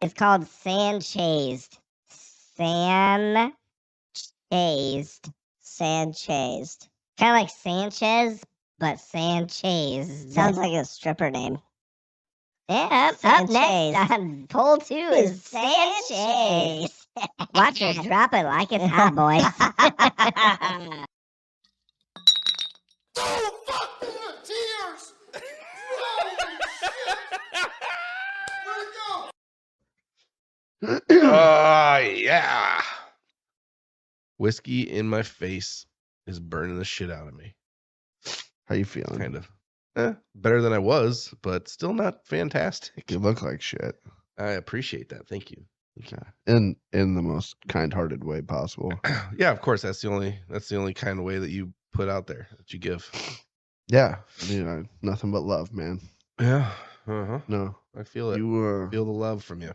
It's called sand-chased. Sand-chased. Sand-chased. Kind of like Sanchez, but sand-chased. Sounds like a stripper name. Yeah, up next on poll 2 is Sanchez. Watch her drop it like it's hot, boys. Oh, fuck me with tears! Holy shit! Where'd it go? Yeah. Whiskey in my face is burning the shit out of me. How you feeling? Kind of. Better than I was, but still not fantastic. You look like shit. I appreciate that. Thank you. In the most kind-hearted way possible. Yeah, of course. That's the only kind of way that you put out there, that you give. Yeah. Nothing but love, man. Yeah. Uh-huh. No. I feel it. You feel the love from you.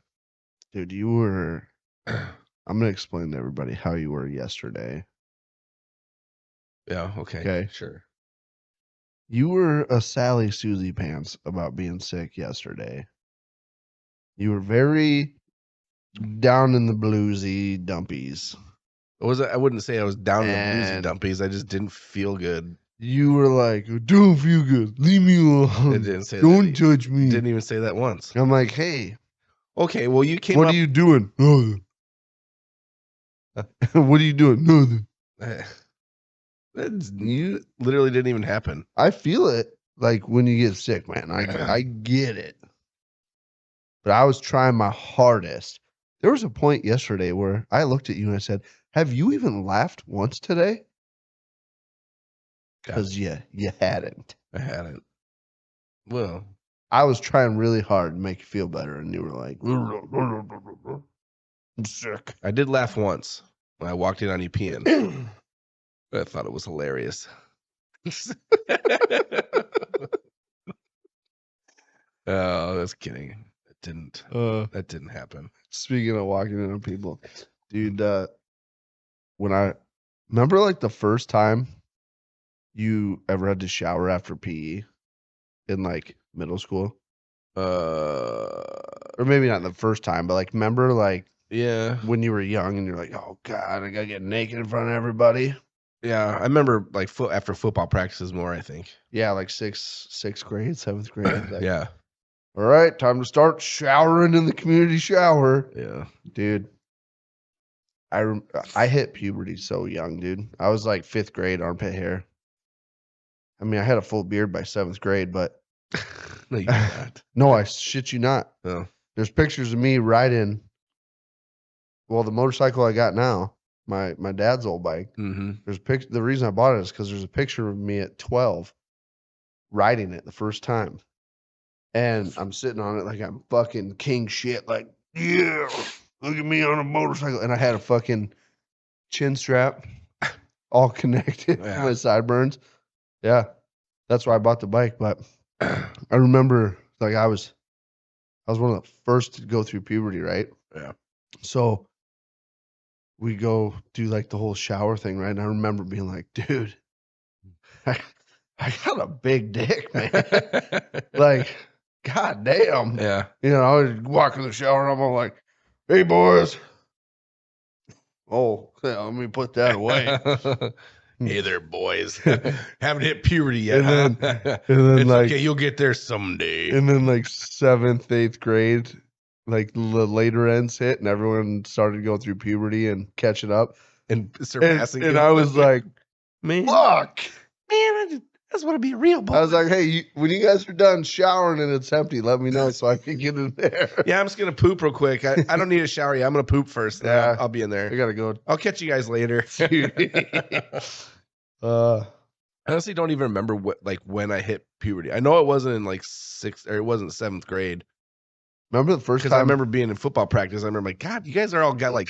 Dude, you were I'm gonna explain to everybody how you were yesterday. Yeah, okay. Okay. Sure. You were a Sally Susie pants about being sick yesterday. You were very down in the bluesy dumpies. I wouldn't say I was down in the bluesy And dumpies. I just didn't feel good. You were like, don't feel good. Leave me alone. It didn't say Don't that. touch me. Didn't even say that once. I'm like, hey. Okay, well, you came What up... are you doing? Nothing. What are you doing? Nothing. You literally didn't even happen. I feel it like when you get sick, man. I get it. But I was trying my hardest. There was a point yesterday where I looked at you and I said, have you even laughed once today? Because you hadn't. I hadn't. Well, I was trying really hard to make you feel better, and you were like, I'm sick. I did laugh once when I walked in on you peeing. But I thought it was hilarious. Oh, that's kidding. That didn't happen. Speaking of walking in on people, dude, when I remember like the first time you ever had to shower after PE in like middle school, or maybe not the first time, but like remember like when you were young and you're like, oh god, I gotta get naked in front of everybody. Yeah, I remember like after football practices more. I think. Yeah, like sixth grade, 7th grade. Like, yeah. All right, time to start showering in the community shower. Yeah, dude. I hit puberty so young, dude. I was like 5th grade, armpit hair. I mean, I had a full beard by 7th grade, but no, you did not. No, I shit you not. Oh. There's pictures of me riding. Well, the motorcycle I got now, my dad's old bike. Mm-hmm. There's the reason I bought it is because there's a picture of me at 12 riding it the first time, and I'm sitting on it like I'm fucking king shit. Like, yeah, look at me on a motorcycle, and I had a fucking chin strap, all connected. Yeah. My sideburns. Yeah, that's why I bought the bike. But I remember, like, I was one of the first to go through puberty, right? Yeah. So we go do like the whole shower thing, right? And I remember being like, dude, I got a big dick, man. Like, god damn. Yeah. You know, I would walk in the shower and I'm all like, hey, boys. Oh, yeah, let me put that away. Hey there, boys. Haven't hit puberty yet. And then It's like, okay, you'll get there someday. And then like 7th, 8th grade, like the later ends hit and everyone started going through puberty and catching up and surpassing. And I was like, man, fuck. Man, I just want to be a real boy. I was like, hey, when you guys are done showering and it's empty, let me know so I can get in there. Yeah, I'm just going to poop real quick. I don't need a shower yet. I'm going to poop first. Yeah. I'll be in there. I got to go. I'll catch you guys later. I honestly don't even remember when I hit puberty. I know it wasn't in like 6th or it wasn't 7th grade. Remember the first time? Because I remember being in football practice. I remember like, God, you guys are all got like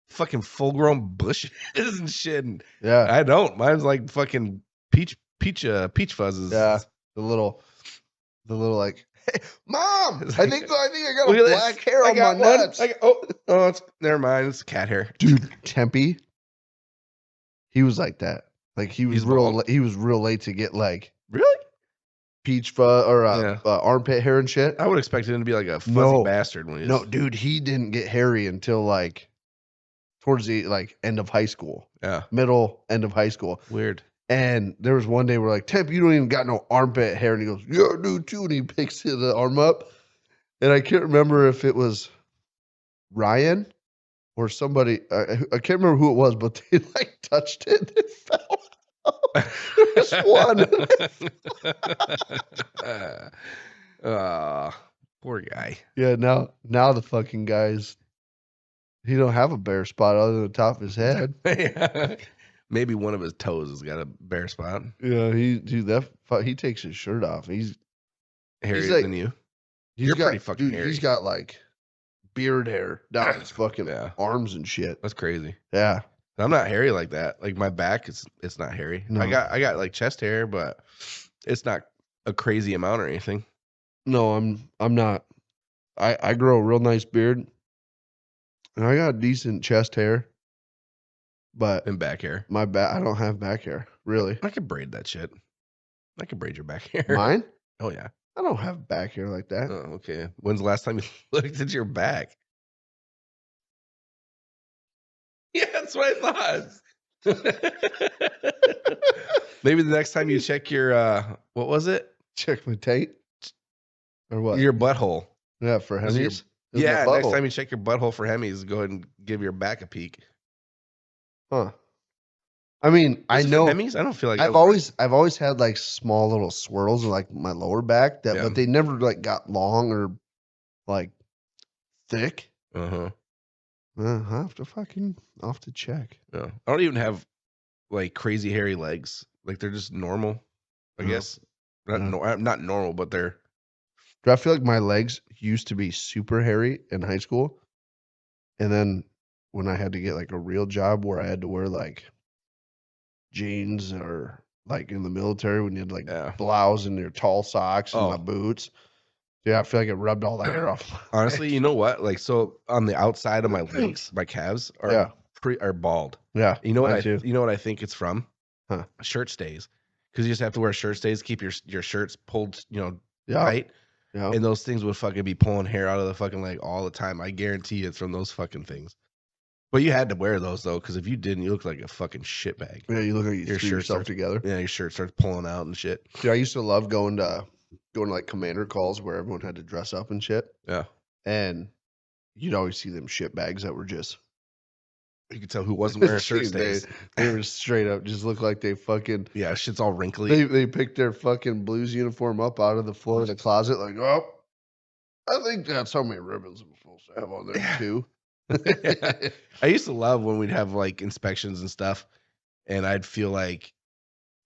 fucking full grown bushes and shit. And yeah. I don't. Mine's like fucking peach fuzzes. Yeah. The little like, hey, Mom, I think I got a black hair on my nuts. Never mind. It's cat hair. Dude, Tempe, he was like that. Like he was real late to get like. Really? peach fuzz or Yeah. armpit hair and shit. I would expect him to be like a fuzzy No. bastard when he No, was. dude, he didn't get hairy until like towards the like end of high school, Yeah. middle end of high school. Weird. And there was one day we're like, Temp, you don't even got no armpit hair. And he goes, yeah, I do too. And he picks the arm up. And I can't remember if it was Ryan or somebody. I can't remember who it was, but they like touched it and it fell out. There's one. Poor guy. Yeah, now the fucking guy's, he don't have a bare spot other than the top of his head. Maybe one of his toes has got a bare spot. Yeah, he takes his shirt off. He's Hairier like- than you. He's You're got, pretty fucking dude, hairy. he's got like beard hair down his fucking Yeah. arms and shit. That's crazy. Yeah. I'm not hairy like that. Like my back, it's not hairy. No. I got like chest hair, but it's not a crazy amount or anything. No, I'm not. I grow a real nice beard. And I got decent chest hair. But And back hair. my back, I don't have back hair, really. I could braid that shit. I could braid your back hair. Mine? Oh yeah. I don't have back hair like that. Oh, okay. When's the last time you looked at your back? Yeah, that's what I thought. Maybe the next time you check your what was it? Check my tape. Or what? Your butthole. Yeah, for Is your- Hemis. It's Yeah, my next butthole. time you check your butthole for Hemis, go ahead and give your back a peek. Huh. I mean, I Is it for know Hemis? I don't feel like I've always had like small little swirls in like my lower back that, Yeah. but they never like got long or like thick. Uh-huh. I'll have to check. Yeah. I don't even have like crazy hairy legs. Like they're just normal, I Yeah. guess. Not Yeah. not normal, but they're Do I feel like my legs used to be super hairy in high school? And then when I had to get like a real job where I had to wear like jeans or like in the military when you had like yeah. blouse and your tall socks and my Oh. boots. Yeah, I feel like it rubbed all the hair off. my Honestly, you know what? Like so on the outside of my legs, my calves are Yeah. are bald. Yeah. You know what mine too. you know what I think it's from? Huh. Shirt stays. Because you just have to wear shirt stays, keep your shirts pulled, Yeah. tight. Yeah. And those things would fucking be pulling hair out of the fucking leg all the time. I guarantee it's from those fucking things. But you had to wear those though, because if you didn't, you look like a fucking shitbag. Yeah, you look like you Your threw shirt yourself starts- together. Yeah, your shirt starts pulling out and shit. Dude, I used to love going to like commander calls where everyone had to dress up and shit. Yeah. And you'd always see them shit bags that were just You could tell who wasn't wearing shirt Dude, stays. They were straight up just looked like they fucking Yeah, shit's all wrinkly. they picked their fucking blues uniform up out of the floor of the closet, like, oh, I think that's how many ribbons I'm supposed to have on there Yeah. too. I used to love when we'd have like inspections and stuff, and I'd feel like,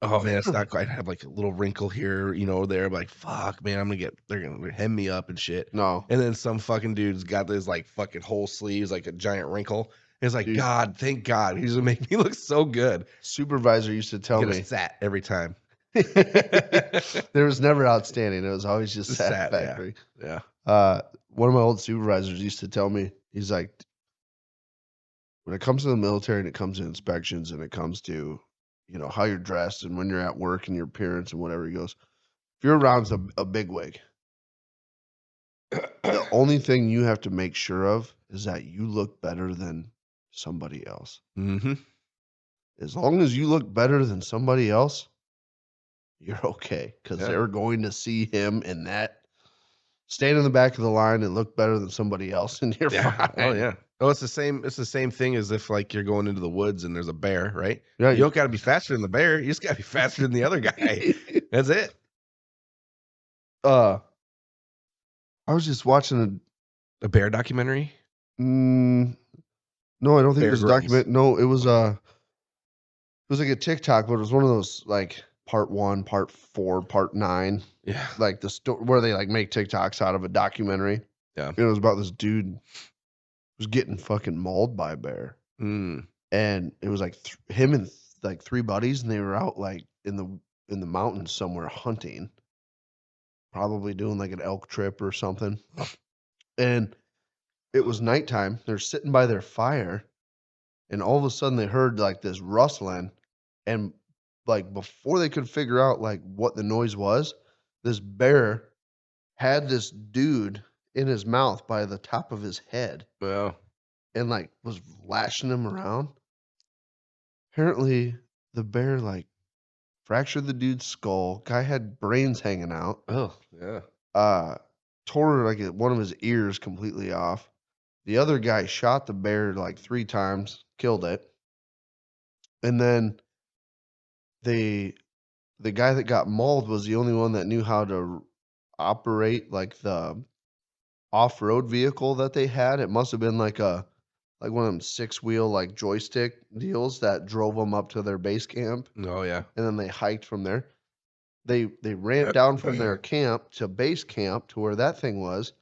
oh man, it's not quite. I'd have like a little wrinkle here, there. I'm like, fuck, man, they're gonna hem me up and shit. No. And then some fucking dude's got this like fucking whole sleeves, like a giant wrinkle. And it's like, Dude. God, thank God, he's gonna make me look so good. Supervisor used to tell Get me a sat every time. there was never outstanding. It was always just Just Sat Sat, yeah. Factory. Yeah. One of my old supervisors used to tell me, he's like, when it comes to the military and it comes to inspections and it comes to, how you're dressed and when you're at work and your appearance and whatever, he goes, if you're around a bigwig, the only thing you have to make sure of is that you look better than somebody else. Mm-hmm. As long as you look better than somebody else, you're okay. Because Yeah. they're going to see him in that, stand in the back of the line and look better than somebody else, and you're Yeah. fine. Oh yeah. Oh, it's the same thing as if like you're going into the woods and there's a bear, right? Yeah, You don't got to be faster than the bear. You just got to be faster than the other guy. That's it. I was just watching A bear documentary. no, I don't think Bear it was a Grylls. document. No, it was like a TikTok, but it was one of those like part 1, part 4, part 9, Yeah. like where they like make TikToks out of a documentary. Yeah. And it was about this dude who was getting fucking mauled by a bear. Mm. And it was like him and like 3 buddies, and they were out like in the mountains somewhere hunting, probably doing like an elk trip or something. And it was nighttime. They're sitting by their fire, and all of a sudden they heard like this rustling, and like before they could figure out like what the noise was, this bear had this dude in his mouth by the top of his head Well, and like was lashing him around. Apparently, the bear like fractured the dude's skull. Guy had brains hanging out. oh yeah. Tore like one of his ears completely off. The other guy shot the bear like 3 times, killed it. And then the guy that got mauled was the only one that knew how to operate like the off-road vehicle that they had. It must have been like one of them 6-wheel like joystick deals that drove them up to their base camp, Oh yeah. and then they hiked from there. They ran down from their camp to base camp to where that thing was.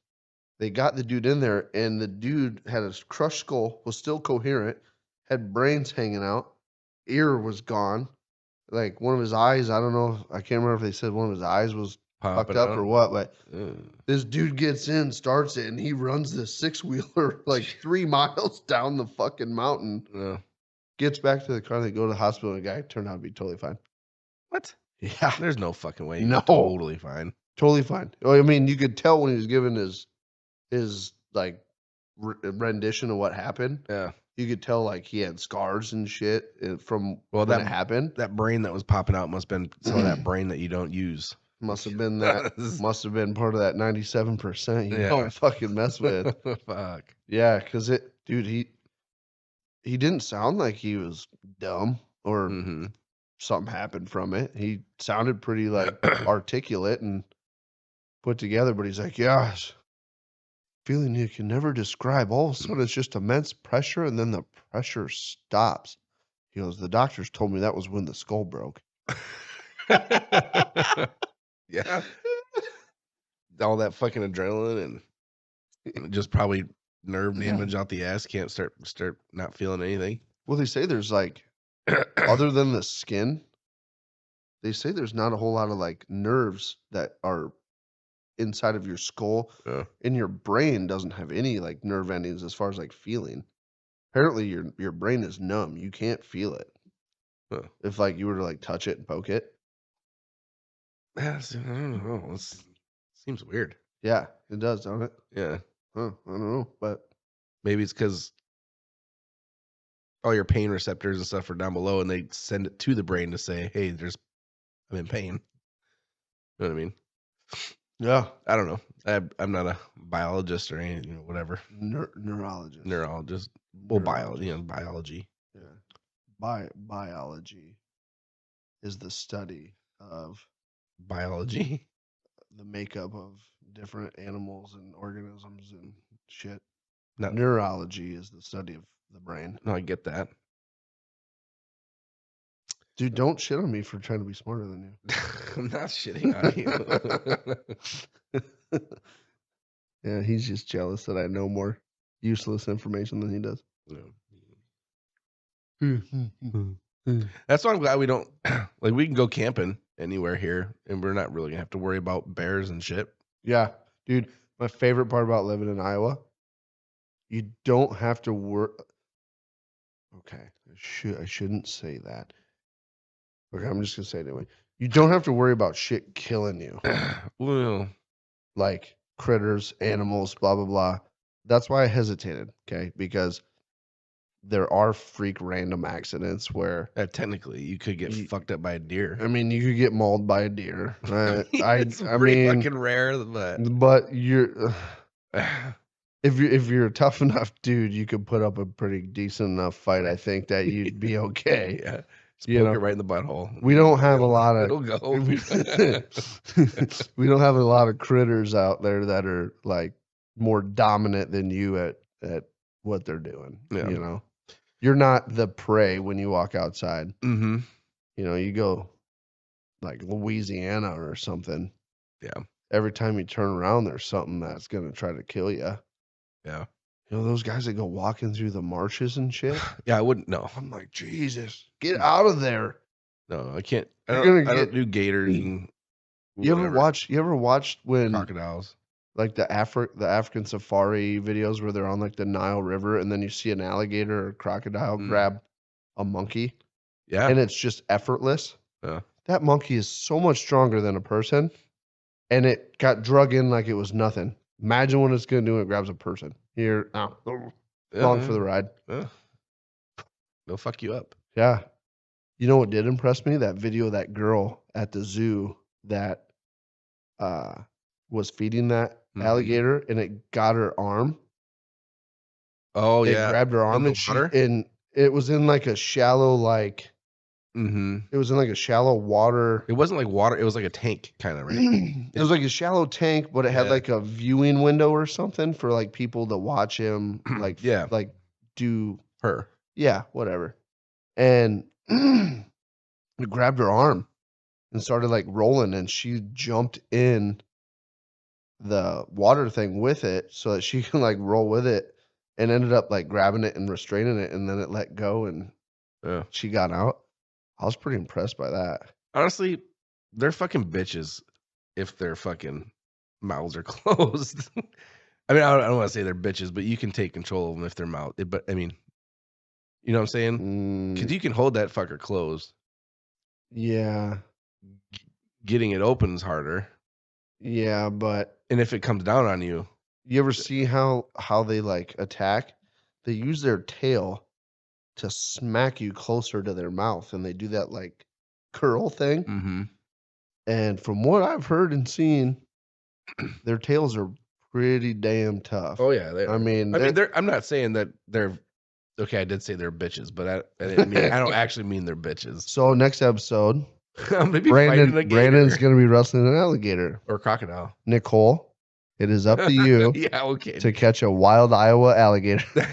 They got the dude in there, and the dude had a crushed skull, was still coherent, had brains hanging out, ear was gone. Like one of his eyes, I don't know, I can't remember if they said one of his eyes was fucked Popping up out. or what, but Ugh. this dude gets in, starts it, and he runs this 6-wheeler like 3 miles down the fucking mountain. Yeah. Gets back to the car, they go to the hospital, and the guy turned out to be totally fine. What? Yeah, There's no fucking way. No. Totally fine. totally fine. Well, I mean, you could tell when he was giving his like rendition of what happened. Yeah. You could tell like he had scars and shit from Well, when it happened. That brain that was popping out must have been some of that brain that you don't use. Must have been that. Must have been part of that 97% you Yeah. don't fucking mess with. Fuck. Yeah, because dude, he didn't sound like he was dumb or Mm-hmm. something happened from it. He sounded pretty like articulate and put together, but he's like, yeah, it's a feeling you can never describe. All of a sudden, it's just immense pressure, and then the pressure stops. He goes, the doctors told me that was when the skull broke. Yeah. All that fucking adrenaline and just probably nerve damage out the ass. Can't start not feeling anything. Well, they say there's like, other than the skin, they say there's not a whole lot of like nerves that are inside of your skull. Yeah. And your brain doesn't have any like nerve endings as far as like feeling. Apparently your brain is numb. You can't feel it. Huh. If like you were to like touch it and poke it. Yeah, I don't know. It seems weird. Yeah, it does, don't it? Yeah. Huh, I don't know, but Maybe it's because all your pain receptors and stuff are down below, and they send it to the brain to say, "Hey, I'm in pain." You know what I mean? yeah, I don't know. I'm not a biologist or anything, whatever. neurologist. Neurologist. Well, Neurologist. biology. Yeah, biology is the study of Biology. the makeup of different animals and organisms and shit. No. Neurology is the study of the brain. No, I get that. Dude, don't shit on me for trying to be smarter than you. I'm not shitting on you. Yeah, he's just jealous that I know more useless information than he does. No. That's why I'm glad we don't like. We can go camping anywhere here, and we're not really gonna have to worry about bears and shit. Yeah, dude, my favorite part about living in Iowa, you don't have to work. Okay, I shouldn't say that. Okay, I'm just gonna say it anyway. You don't have to worry about shit killing you, Well, like critters, animals, blah blah blah. That's why I hesitated. Okay, because there are freak random accidents where technically, you could get fucked up by a deer. I mean you could get mauled by a deer. It's I pretty mean, fucking rare, but you're. If you're a tough enough dude, you could put up a pretty decent enough fight. I think that you'd be okay. Yeah, just You poke know, it right in the butthole. We don't have a lot of. It'll go. We don't have a lot of critters out there that are like more dominant than you at what they're doing. Yeah. You know, you're not the prey when you walk outside. Mm-hmm. You know, you go like Louisiana or something. Yeah. Every time you turn around, there's something that's gonna try to kill you. Yeah. You know, those guys that go walking through the marshes and shit. Yeah, I wouldn't know. I'm like, Jesus, get out of there. No, I can't. I You're don't, gonna I don't get- do gators and You ever whatever. watched when crocodiles? like the African safari videos where they're on like the Nile River and then you see an alligator or crocodile grab a monkey Yeah. and it's just effortless. Yeah. That monkey is so much stronger than a person. and it got drug in like it was nothing. Imagine what it's gonna do when it grabs a person. Here, long for the ride. They'll fuck you up. Yeah. You know what did impress me? That video of that girl at the zoo that was feeding that alligator, and it got her arm. Oh, It yeah. grabbed her In arm, the and water? it was in like a shallow, like it was in like a shallow water. It wasn't like water. It was like a tank, kind of, right? It was like a shallow tank, but it had Yeah. like a viewing window or something for like people to watch him, like Yeah. like do Her. yeah, whatever. And it grabbed her arm and started like rolling, and she jumped in the water thing with it so that she can like roll with it, and ended up like grabbing it and restraining it, and then it let go and Yeah. she got out. I was pretty impressed by that. Honestly, they're fucking bitches if their fucking mouths are closed. I mean, I don't want to say they're bitches, but you can take control of them if their mouth. But I mean, you know what I'm saying? Because you can hold that fucker closed. Yeah. Getting it open is harder. Yeah, but And if it comes down on you, you ever see how they like attack? They use their tail to smack you closer to their mouth, and they do that like curl thing. And from what I've heard and seen, their tails are pretty damn tough. oh yeah, I mean, I'm not saying that they're okay. I did say they're bitches, but I didn't mean, I don't actually mean they're bitches. so next episode, I'm gonna be fighting a gator Brandon's gonna be wrestling an alligator or crocodile. Nicole, it is up to you Yeah, okay. to catch a wild Iowa alligator.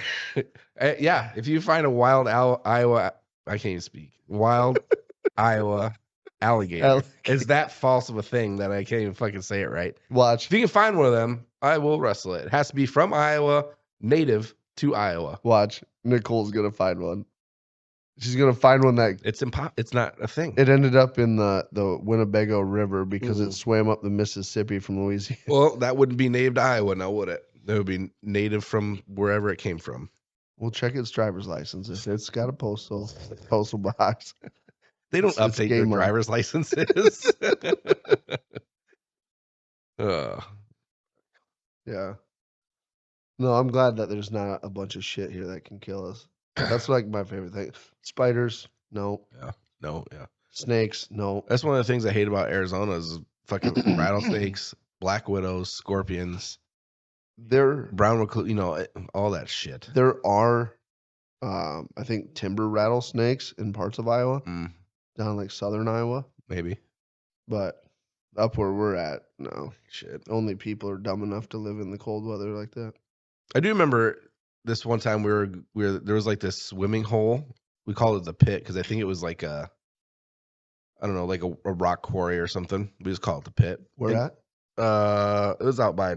Yeah, if you find a wild Iowa, I can't even speak. Wild Iowa alligator. Is that false of a thing that I can't even fucking say it right? Watch. If you can find one of them, I will wrestle it. It has to be from Iowa, native to Iowa. Watch. Nicole's gonna find one. She's gonna find one that It's not a thing. it ended up in the Winnebago River because it swam up the Mississippi from Louisiana. Well, that wouldn't be native to Iowa, now would it? That would be native from wherever it came from. We'll check its driver's license. If it's got a postal box. They don't It's update their game on. driver's licenses. Yeah. No, I'm glad that there's not a bunch of shit here that can kill us. That's like my favorite thing. Spiders, no. Yeah. No, yeah. Snakes, no. That's one of the things I hate about Arizona is fucking rattlesnakes, black widows, scorpions, brown recluse, all that shit. There are, I think, timber rattlesnakes in parts of Iowa, down like southern Iowa. Maybe. But up where we're at, no. Shit. Only people are dumb enough to live in the cold weather like that. I do remember this one time there was like this swimming hole. We called it the pit because I think it was like I don't know, like a rock quarry or something. We just call it the pit. Where at? It was out by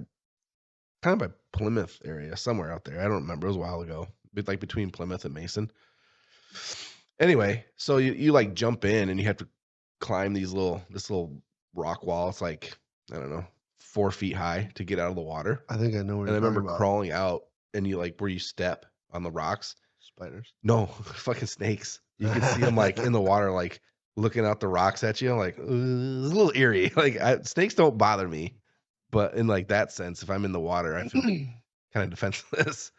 kind of by Plymouth area, somewhere out there. I don't remember. It was a while ago. Like between Plymouth and Mason. Anyway, so you like jump in and you have to climb this little rock wall. It's like, I don't know, 4 feet high to get out of the water. I think I know where And I you're remember talking about. crawling out and you like where you step on the rocks. Spiders. No, fucking snakes. You can see them like in the water, like looking out the rocks at you. I'm like, it's a little eerie. Like snakes don't bother me, but in like that sense, if I'm in the water, I feel kind of defenseless.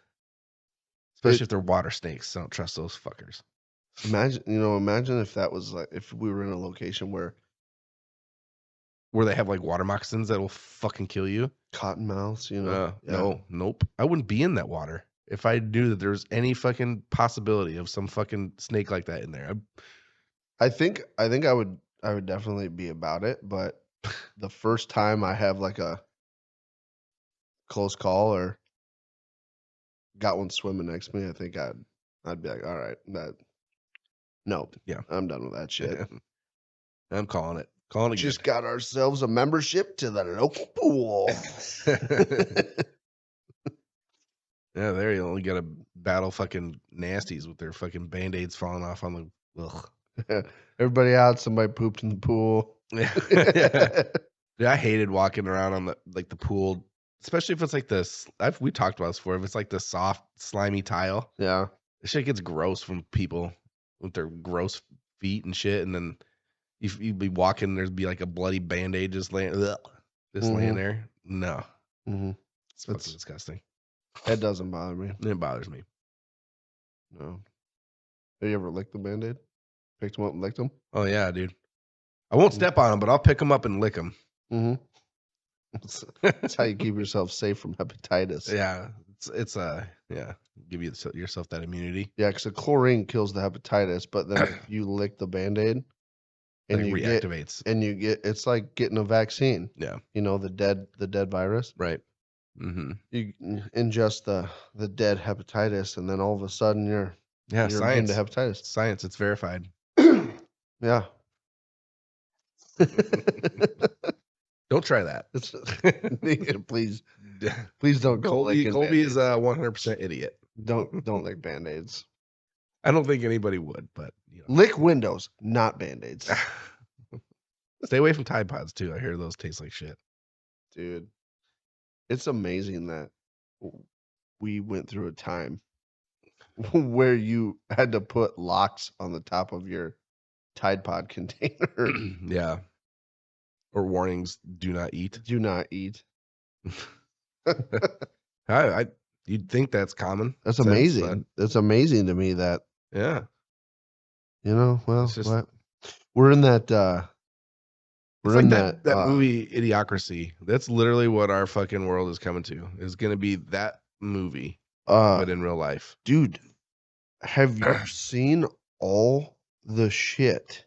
Especially if they're water snakes. I don't trust those fuckers. Imagine if that was like if we were in a location where they have like water moccasins that'll fucking kill you. Cottonmouths, No, nope. I wouldn't be in that water if I knew that there was any fucking possibility of some fucking snake like that in there. I think I would definitely be about it, but the first time I have like a close call or got one swimming next to me, I think I'd be like, all right, nope. Yeah. I'm done with that shit. I'm calling it. Calling it. Just got ourselves a membership to the local pool. Yeah, there you only got to battle fucking nasties with their fucking band-aids falling off on the. Ugh. Everybody out. Somebody pooped in the pool. Yeah. Dude, I hated walking around on the pool, especially if it's like this. We talked about this before. If it's like the soft, slimy tile, Yeah. this shit gets gross from people with their gross feet and shit, and then you'd be walking, there'd be like a bloody band-aid just laying. Ugh. Just laying there. No, Mm-hmm. it's fucking disgusting. That doesn't bother me. It bothers me. No. Have you ever licked the Band-Aid? Picked them up and licked them? Oh yeah, dude. I won't step on them, but I'll pick them up and lick them. Mm-hmm. That's how you keep yourself safe from hepatitis. Yeah, it's give yourself that immunity. Yeah, because the chlorine kills the hepatitis, but then if you lick the Band-Aid and It you reactivates. it's like getting a vaccine. Yeah. You know, the dead virus. Right. Mm-hmm. You ingest the dead hepatitis, and then all of a sudden you're immune Science. to hepatitis. Science. It's verified. Yeah. Don't try that. Please don't go licking Colby is Band-Aids. a 100% idiot. Don't lick Band-Aids. I don't think anybody would, but Lick windows, not Band-Aids. Stay away from Tide Pods too. I hear those taste like shit. Dude, it's amazing that we went through a time where you had to put locks on the top of your Tide Pod container. Yeah. Or warnings: do not eat. Do not eat. You'd think that's common. That's sense, amazing. It's amazing to me that yeah. well, It's just- what? We're in that It's like that movie Idiocracy. That's literally what our fucking world is coming to. Is going to be that movie, but in real life. Dude, have you seen all the shit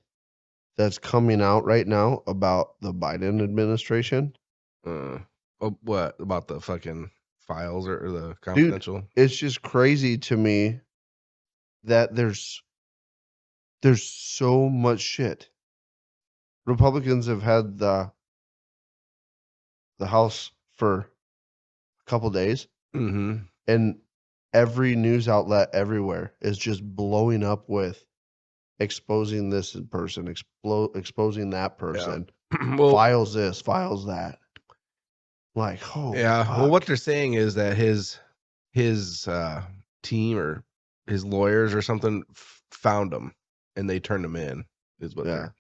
that's coming out right now about the Biden administration? What about the fucking files or the confidential? Dude, it's just crazy to me that there's so much shit. Republicans have had the House for a couple days, Mm-hmm. and every news outlet everywhere is just blowing up with exposing this person, exposing that person, Well, files this, files that. Like, oh yeah. fuck. Well, what they're saying is that his team or his lawyers or something found him and they turned him in. Is what they're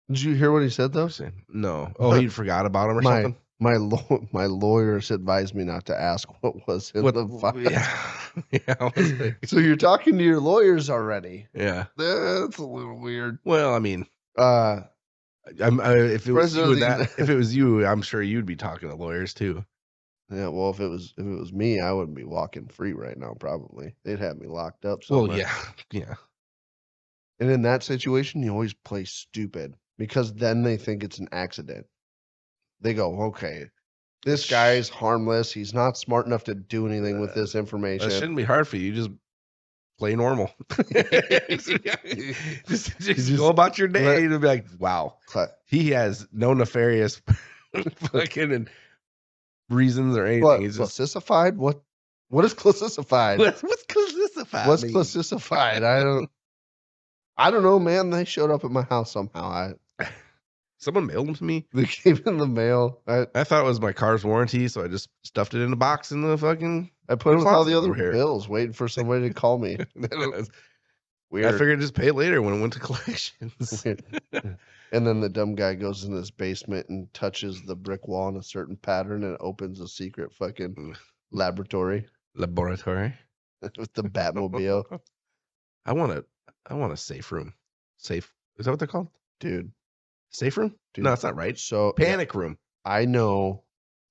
Did you hear what he said though? saying. No. Oh, he forgot about him or something. My lawyers advised me not to ask what was in the file. Yeah. So you're talking to your lawyers already. Yeah. That's a little weird. Well, I mean, if it was you, I'm sure you'd be talking to lawyers too. Yeah, well, if it was me, I wouldn't be walking free right now. Probably they'd have me locked up somewhere. Well, yeah. And in that situation, you always play stupid because then they think it's an accident. They go, okay, this guy's harmless. He's not smart enough to do anything with this information. It shouldn't be hard for you. Just play normal. just go about your day and be like, wow, he has no nefarious fucking reasons or anything. He's just classified. What is classified? What's classified? What's classified? I don't know, man. They showed up at my house somehow. Someone mailed them to me. They came in the mail. I thought it was my car's warranty, so I just stuffed it in a box in the fucking. I put it with all the other here. bills, waiting for somebody to call me. Weird. I figured I'd just pay it later when it went to collections. And then the dumb guy goes in his basement and touches the brick wall in a certain pattern and opens a secret fucking laboratory with the Batmobile. I want a safe room. Safe. Is that what they're called? Dude. Safe room? Dude. No, that's not right. So panic room. I know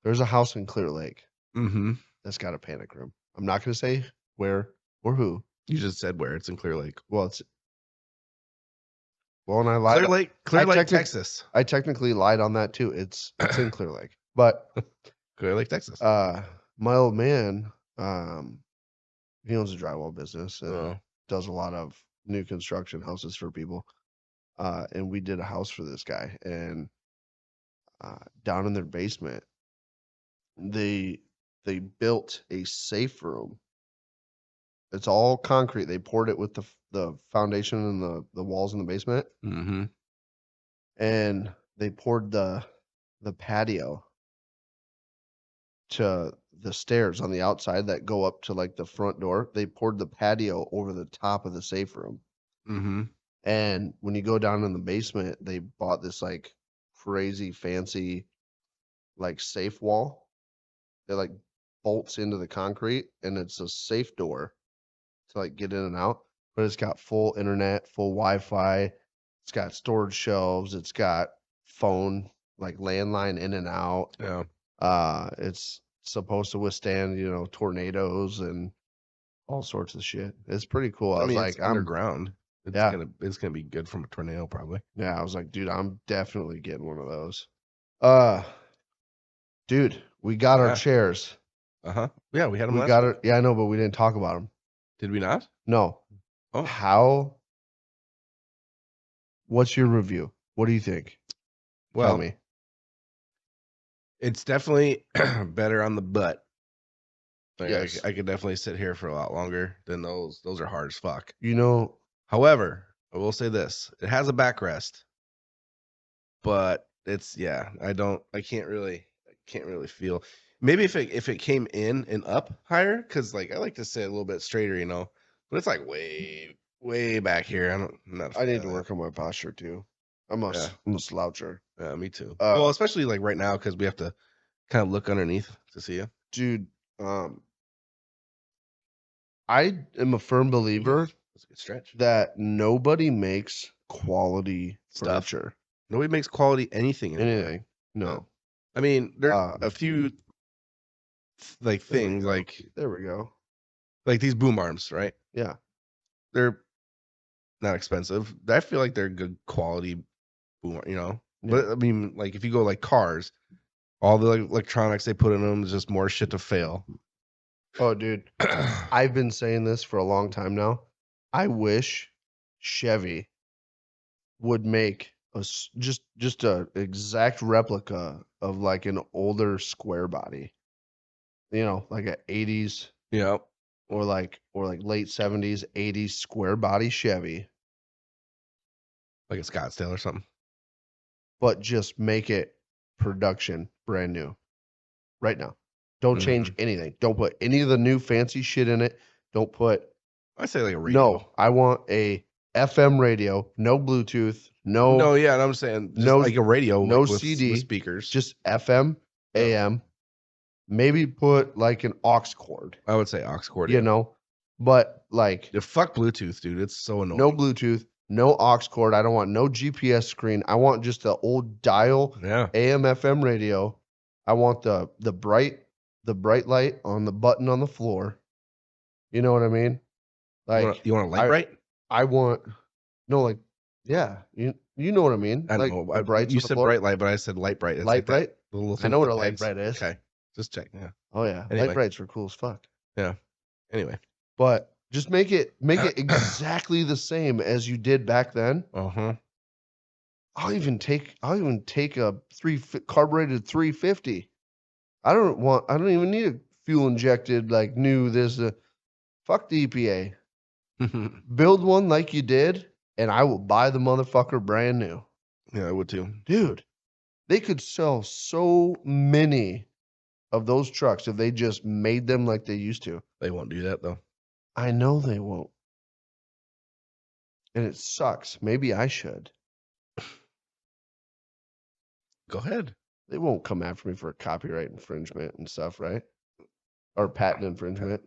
there's a house in Clear Lake that's got a panic room. I'm not going to say where or who. You just said where. It's in Clear Lake. Well, and I lied. Clear Lake, Texas. I technically lied on that too. It's in Clear Lake, but Clear Lake, Texas. My old man, he owns a drywall business and does a lot of new construction houses for people. And we did a house for this guy, and down in their basement, they built a safe room. It's all concrete. They poured it with the foundation and the walls in the basement, and they poured the patio to the stairs on the outside that go up to like the front door. They poured the patio over the top of the safe room. And when you go down in the basement, they bought this like crazy fancy like safe wall. It like bolts into the concrete, and it's a safe door to like get in and out. But it's got full internet, full Wi-Fi. It's got storage shelves. It's got phone, like landline in and out. Yeah. It's supposed to withstand, tornadoes and all sorts of shit. It's pretty cool. I I was mean, like, it's underground. It's Yeah. gonna be good from a tornado, probably. I was like, dude, I'm definitely getting one of those. Dude, we got our Yeah. chairs. Yeah, we had them We last got week. it. Yeah, I know, but we didn't talk about them. Did we not? No. Oh, What's your review? What do you think? Tell well, me. it's definitely better on the butt. Like, Yes. I could definitely sit here for a lot longer than those. Those are hard as fuck. However, I will say this: it has a backrest, but it's I can't really feel. Maybe if it came in and up higher, because like I like to sit a little bit straighter, but it's like way back here. I'm not. I need to work on my posture too. I'm a sloucher. Yeah, me too. Uh, Well, especially like right now because we have to kind of look underneath to see you. Dude, I am a firm believer That's a good stretch. that nobody makes quality Stuff. furniture. Nobody makes quality anything anymore. Anything. No. I mean, there are a few like things like There we go. like these boom arms, right? Yeah. They're not expensive. I feel like they're good quality boom, Yeah. But I mean, like if you go like cars, all the electronics they put in them is just more shit to fail. Oh, dude. I've been saying this for a long time now. I wish Chevy would make just a exact replica of like an older square body. Like a 80s Yeah. or like late 70s, 80s square body Chevy, Like a Scottsdale or something. but just make it production brand new right now. Don't change anything. Don't put any of the new fancy shit in it. Don't put I say like a radio. No, I want a FM radio, no Bluetooth, No, yeah, and I'm saying just no- like a radio, no like, with CD, speakers. just FM, Yeah. AM. Maybe put like an aux cord, I would say aux cord. but like Yeah, fuck Bluetooth, dude. It's so annoying. no Bluetooth, no aux cord. I don't want no GPS screen. I want just the old dial Yeah. AM FM radio. I want the bright light on the button on the floor. You know what I mean? Like You want a light bright? I want yeah, you know what I mean? I Like know. the brights You on the said floor. bright light, but I said light bright. It's Light like that bright? little I thing know with what a the light lights. bright is. Okay, just check. Yeah. Oh yeah, Anyway. light brights are cool as fuck. Yeah. Anyway. But just make it exactly the same as you did back then. I'll even take a carbureted 350. I don't even need a fuel injected like new fuck the EPA. Build one like you did, and I will buy the motherfucker brand new. Yeah, I would too. Dude, they could sell so many of those trucks if they just made them like they used to. They won't do that though. I know they won't. And it sucks. Maybe I should. Go ahead. They won't come after me for copyright infringement and stuff, right? Or patent infringement.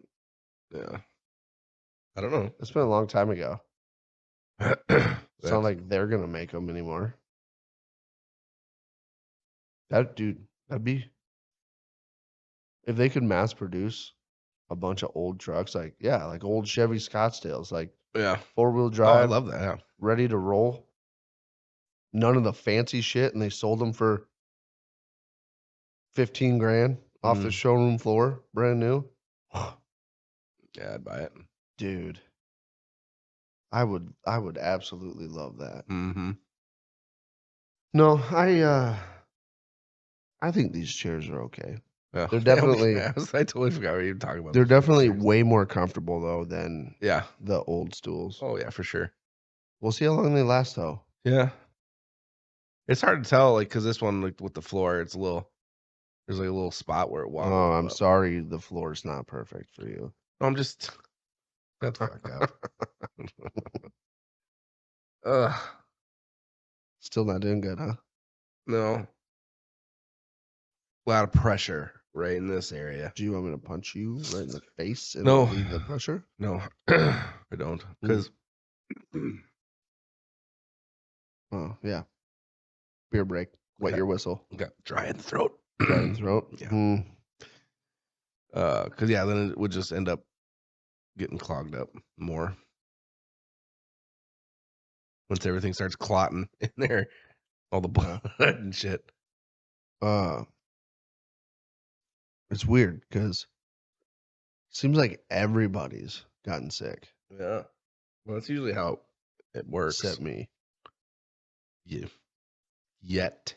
Yeah. I don't know. It's been a long time ago. It's not That's- like they're going to make them anymore. That'd be... If they could mass produce a bunch of old trucks, like old Chevy Scottsdales, like yeah. 4-wheel Oh, I drive, love that. Yeah. ready to roll. None of the fancy shit, and they sold them for 15 grand off the showroom floor, brand new. Yeah, I'd buy it. Dude, I would absolutely love that. No, I think these chairs are okay. Yeah. They're definitely I totally forgot what you were talking about. they're definitely way more comfortable though than Yeah. the old stools. Oh yeah, for sure. We'll see how long they last though. Yeah. It's hard to tell, like, because this one, like, with the floor, there's like a little spot where it wobbles. Oh, I'm sorry, the floor's not perfect for you. I'm just. That's fucked up. Ugh. Still not doing good, huh? No. lot of pressure right in this area. Do you want me to punch you right in the face and No. relieve the pressure? No, I don't. Because Oh, yeah. Beer break. Wet your whistle. got dry in the throat. Dry in the throat. Yeah. Mm. Because then it would just end up getting clogged up more once everything starts clotting in there, all the blood and shit. It's weird because it seems like everybody's gotten sick. Yeah. Well, that's usually how it works. Except me. Yeah. Yet.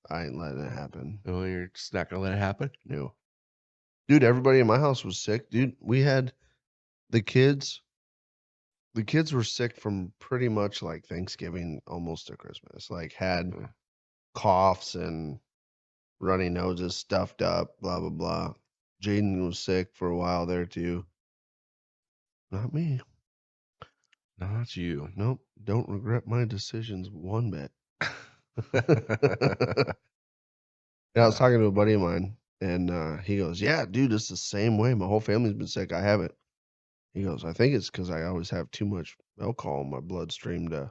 I ain't letting it happen. Oh, you're just not gonna let it happen? No. Dude, everybody in my house was sick. Dude, we had the kids. The kids were sick from pretty much like Thanksgiving almost to Christmas. Like had coughs and runny noses, stuffed up, blah, blah, blah. Jaden was sick for a while there too. Not me. Not you. Nope. Don't regret my decisions one bit. Yeah, I was talking to a buddy of mine, and he goes, "Yeah, dude, it's the same way. My whole family's been sick. I haven't." He goes, "I think it's because I always have too much alcohol in my bloodstream to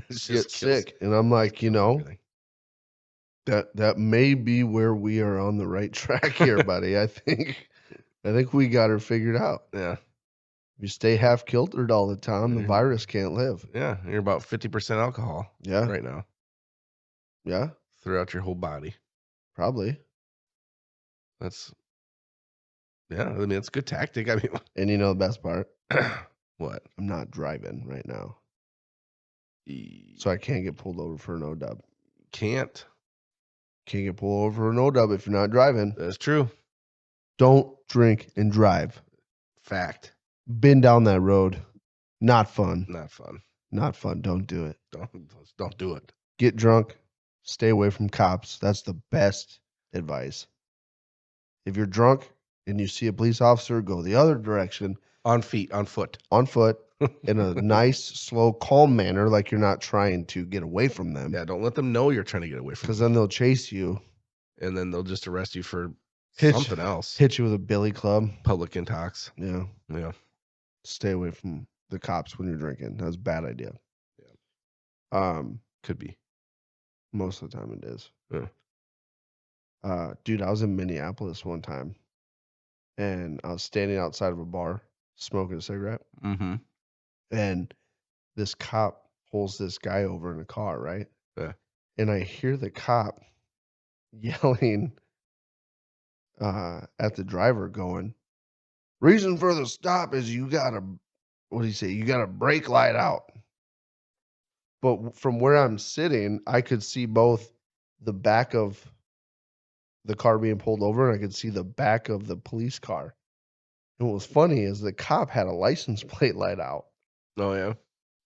get sick." And I'm like, you know, that may be where we are on the right track here, buddy. I think we got her figured out. Yeah. If you stay half kiltered all the time, the virus can't live. Yeah, you're about 50% alcohol. Yeah. Right now. Yeah. Throughout your whole body. Probably. That's it's a good tactic. I mean, and you know the best part? What? I'm not driving right now. So I can't get pulled over for an OW. Can't get pulled over for an OW if you're not driving. That's true. Don't drink and drive. Fact. Been down that road. Not fun. Not fun. Not fun. Don't do it. Don't do it. Get drunk. Stay away from cops. That's the best advice. If you're drunk and you see a police officer, go the other direction. On foot. On foot. In a nice, slow, calm manner, like you're not trying to get away from them. Yeah, don't let them know you're trying to get away from them. Because then they'll chase you. And then they'll just arrest you for something else. Hit you with a billy club. Public intox. Yeah. Yeah. Stay away from the cops when you're drinking. That's a bad idea. Yeah. Could be. Most of the time it is. Yeah. Dude, I was in Minneapolis one time. And I was standing outside of a bar smoking a cigarette. Mm-hmm. And this cop pulls this guy over in a car, right? Yeah. And I hear the cop yelling at the driver going, "Reason for the stop is you got a, what do you say? You got a brake light out." But from where I'm sitting, I could see both the back of the car being pulled over and I could see the back of the police car. And what was funny is the cop had a license plate light out. Oh, yeah.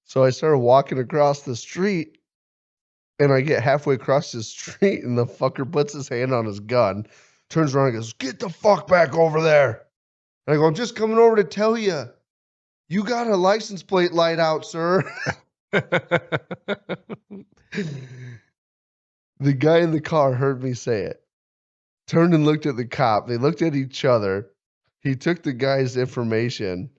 So I started walking across the street and I get halfway across the street and the fucker puts his hand on his gun, turns around and goes, "Get the fuck back over there." And I go, "I'm just coming over to tell you, you got a license plate light out, sir." The guy in the car heard me say it, turned and looked at the cop. They looked at each other. He took the guy's information,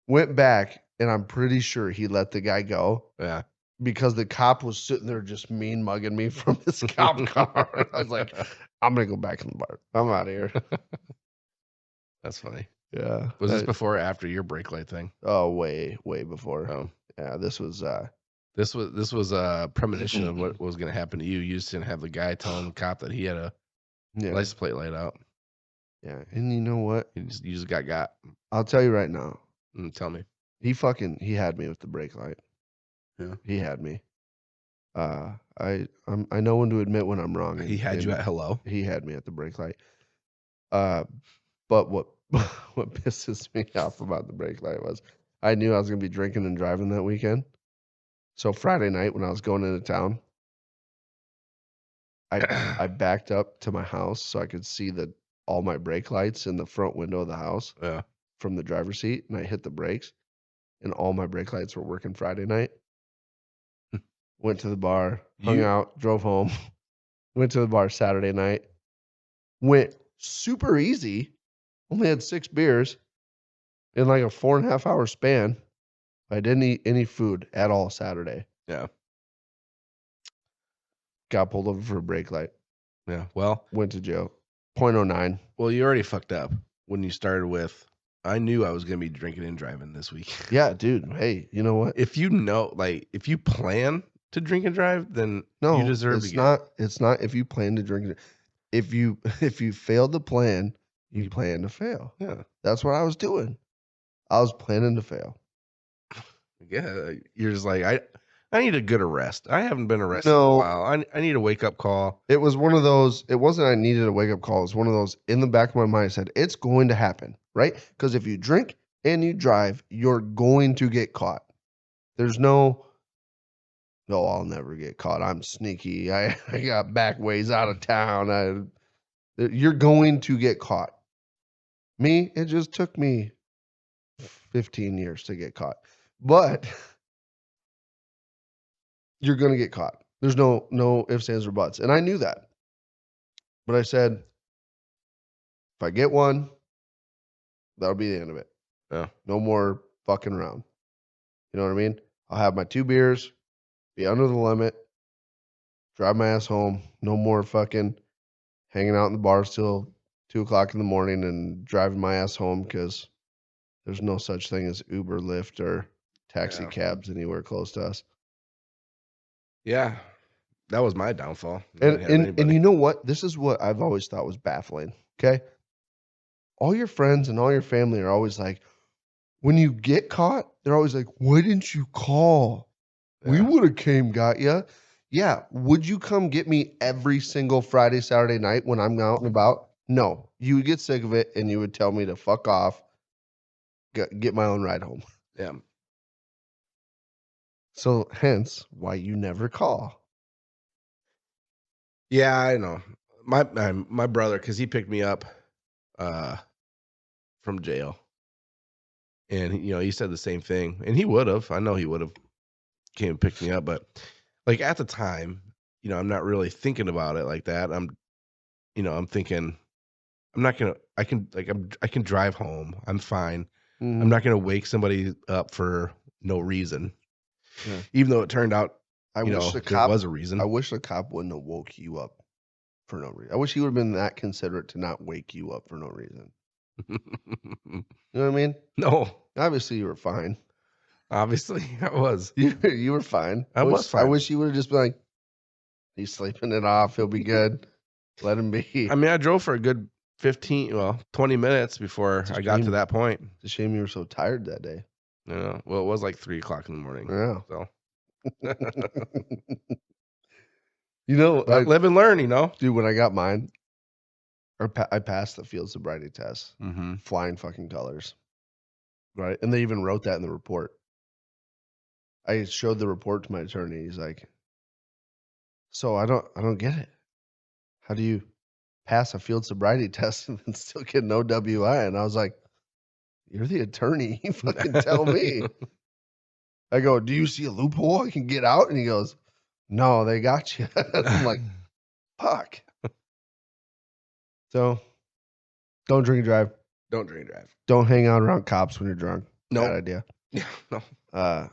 went back, and I'm pretty sure he let the guy go. Yeah. Because the cop was sitting there just mean mugging me from his cop car. I was like, I'm going to go back in the bar. I'm out of here. That's funny. Yeah. Was this before or after your brake light thing? Oh, way before. Oh. Yeah, this was a premonition of what was going to happen to you. You just didn't have the guy telling the cop that he had a license plate light out. Yeah, and you know what? You just got. I'll tell you right now. Tell me. He had me with the brake light. Yeah. He had me. I know when to admit when I'm wrong. He had you at hello. He had me at the brake light. But what pisses me off about the brake light was I knew I was gonna be drinking and driving that weekend. So Friday night when I was going into town, I backed up to my house so I could see all my brake lights in the front window of the house. Yeah. From the driver's seat, and I hit the brakes, and all my brake lights were working Friday night. Went to the bar, hung out, drove home. Went to the bar Saturday night. Went super easy. Only had 6 beers in like a 4.5 hour span. I didn't eat any food at all Saturday. Yeah. Got pulled over for a brake light. Yeah. Well, Went to jail. 0.09. well, you already fucked up when you started with, I knew I was going to be drinking and driving this week. Yeah, dude. Hey, you know what? If you know, like, if you plan to drink and drive, then No, you deserve it's to not. It's not if you plan to drink it. If you fail to plan, you plan to fail. Yeah. That's what I was doing. I was planning to fail. Yeah. You're just like, I need a good arrest. I haven't been arrested No. in a while. I need a wake up call. It was one of those. It wasn't I needed a wake up call. It was one of those in the back of my mind. I said it's going to happen, right? Because if you drink and you drive, you're going to get caught. There's no, I'll never get caught. I'm sneaky. I got back ways out of town. You're going to get caught. Me, it just took me 15 years to get caught. But you're going to get caught. There's no ifs, ands, or buts. And I knew that. But I said, if I get one, that'll be the end of it. Yeah. No more fucking around. You know what I mean? I'll have my 2 beers, be under the limit, drive my ass home. No more fucking hanging out in the bars till 2 o'clock in the morning and driving my ass home because there's no such thing as Uber, Lyft, or taxi cabs anywhere close to us. Yeah. That was my downfall. And you know what? This is what I've always thought was baffling. Okay. All your friends and all your family are always like, when you get caught, they're always like, why didn't you call? Yeah. We would have came got you. Yeah. Would you come get me every single Friday, Saturday night when I'm out and about? No. You would get sick of it and you would tell me to fuck off, get my own ride home. Yeah. So hence why you never call. Yeah, I know. My brother, because he picked me up from jail. And he said the same thing. And he would have. I know he would have came and picked me up, but like at the time, I'm not really thinking about it like that. I'm thinking I'm not gonna I can drive home. I'm fine. I'm not gonna wake somebody up for no reason. Yeah. Even though it turned out I wish the there cop was a reason. I wish the cop wouldn't have woke you up for no reason. I wish he would have been that considerate to not wake you up for no reason. You know what I mean? No. Obviously, you were fine. Obviously, I was. You were fine. I was fine. I wish you would have just been like, he's sleeping it off. He'll be good. Let him be. I mean, I drove for a good 20 minutes before I got to that point. It's a shame you were so tired that day. Well, it was like 3 o'clock in the morning. Yeah. So, live and learn, Dude, when I got mine, I passed the field sobriety test. Mm-hmm. Flying fucking colors. Right? And they even wrote that in the report. I showed the report to my attorney. He's like, so I don't get it. How do you pass a field sobriety test and then still get an OWI? And I was like, you're the attorney. You fucking tell me. I go, do you see a loophole I can get out? And he goes, no, they got you. I'm like, fuck. So don't drink and drive. Don't drink and drive. Don't hang out around cops when you're drunk. No. Bad idea. Yeah, no.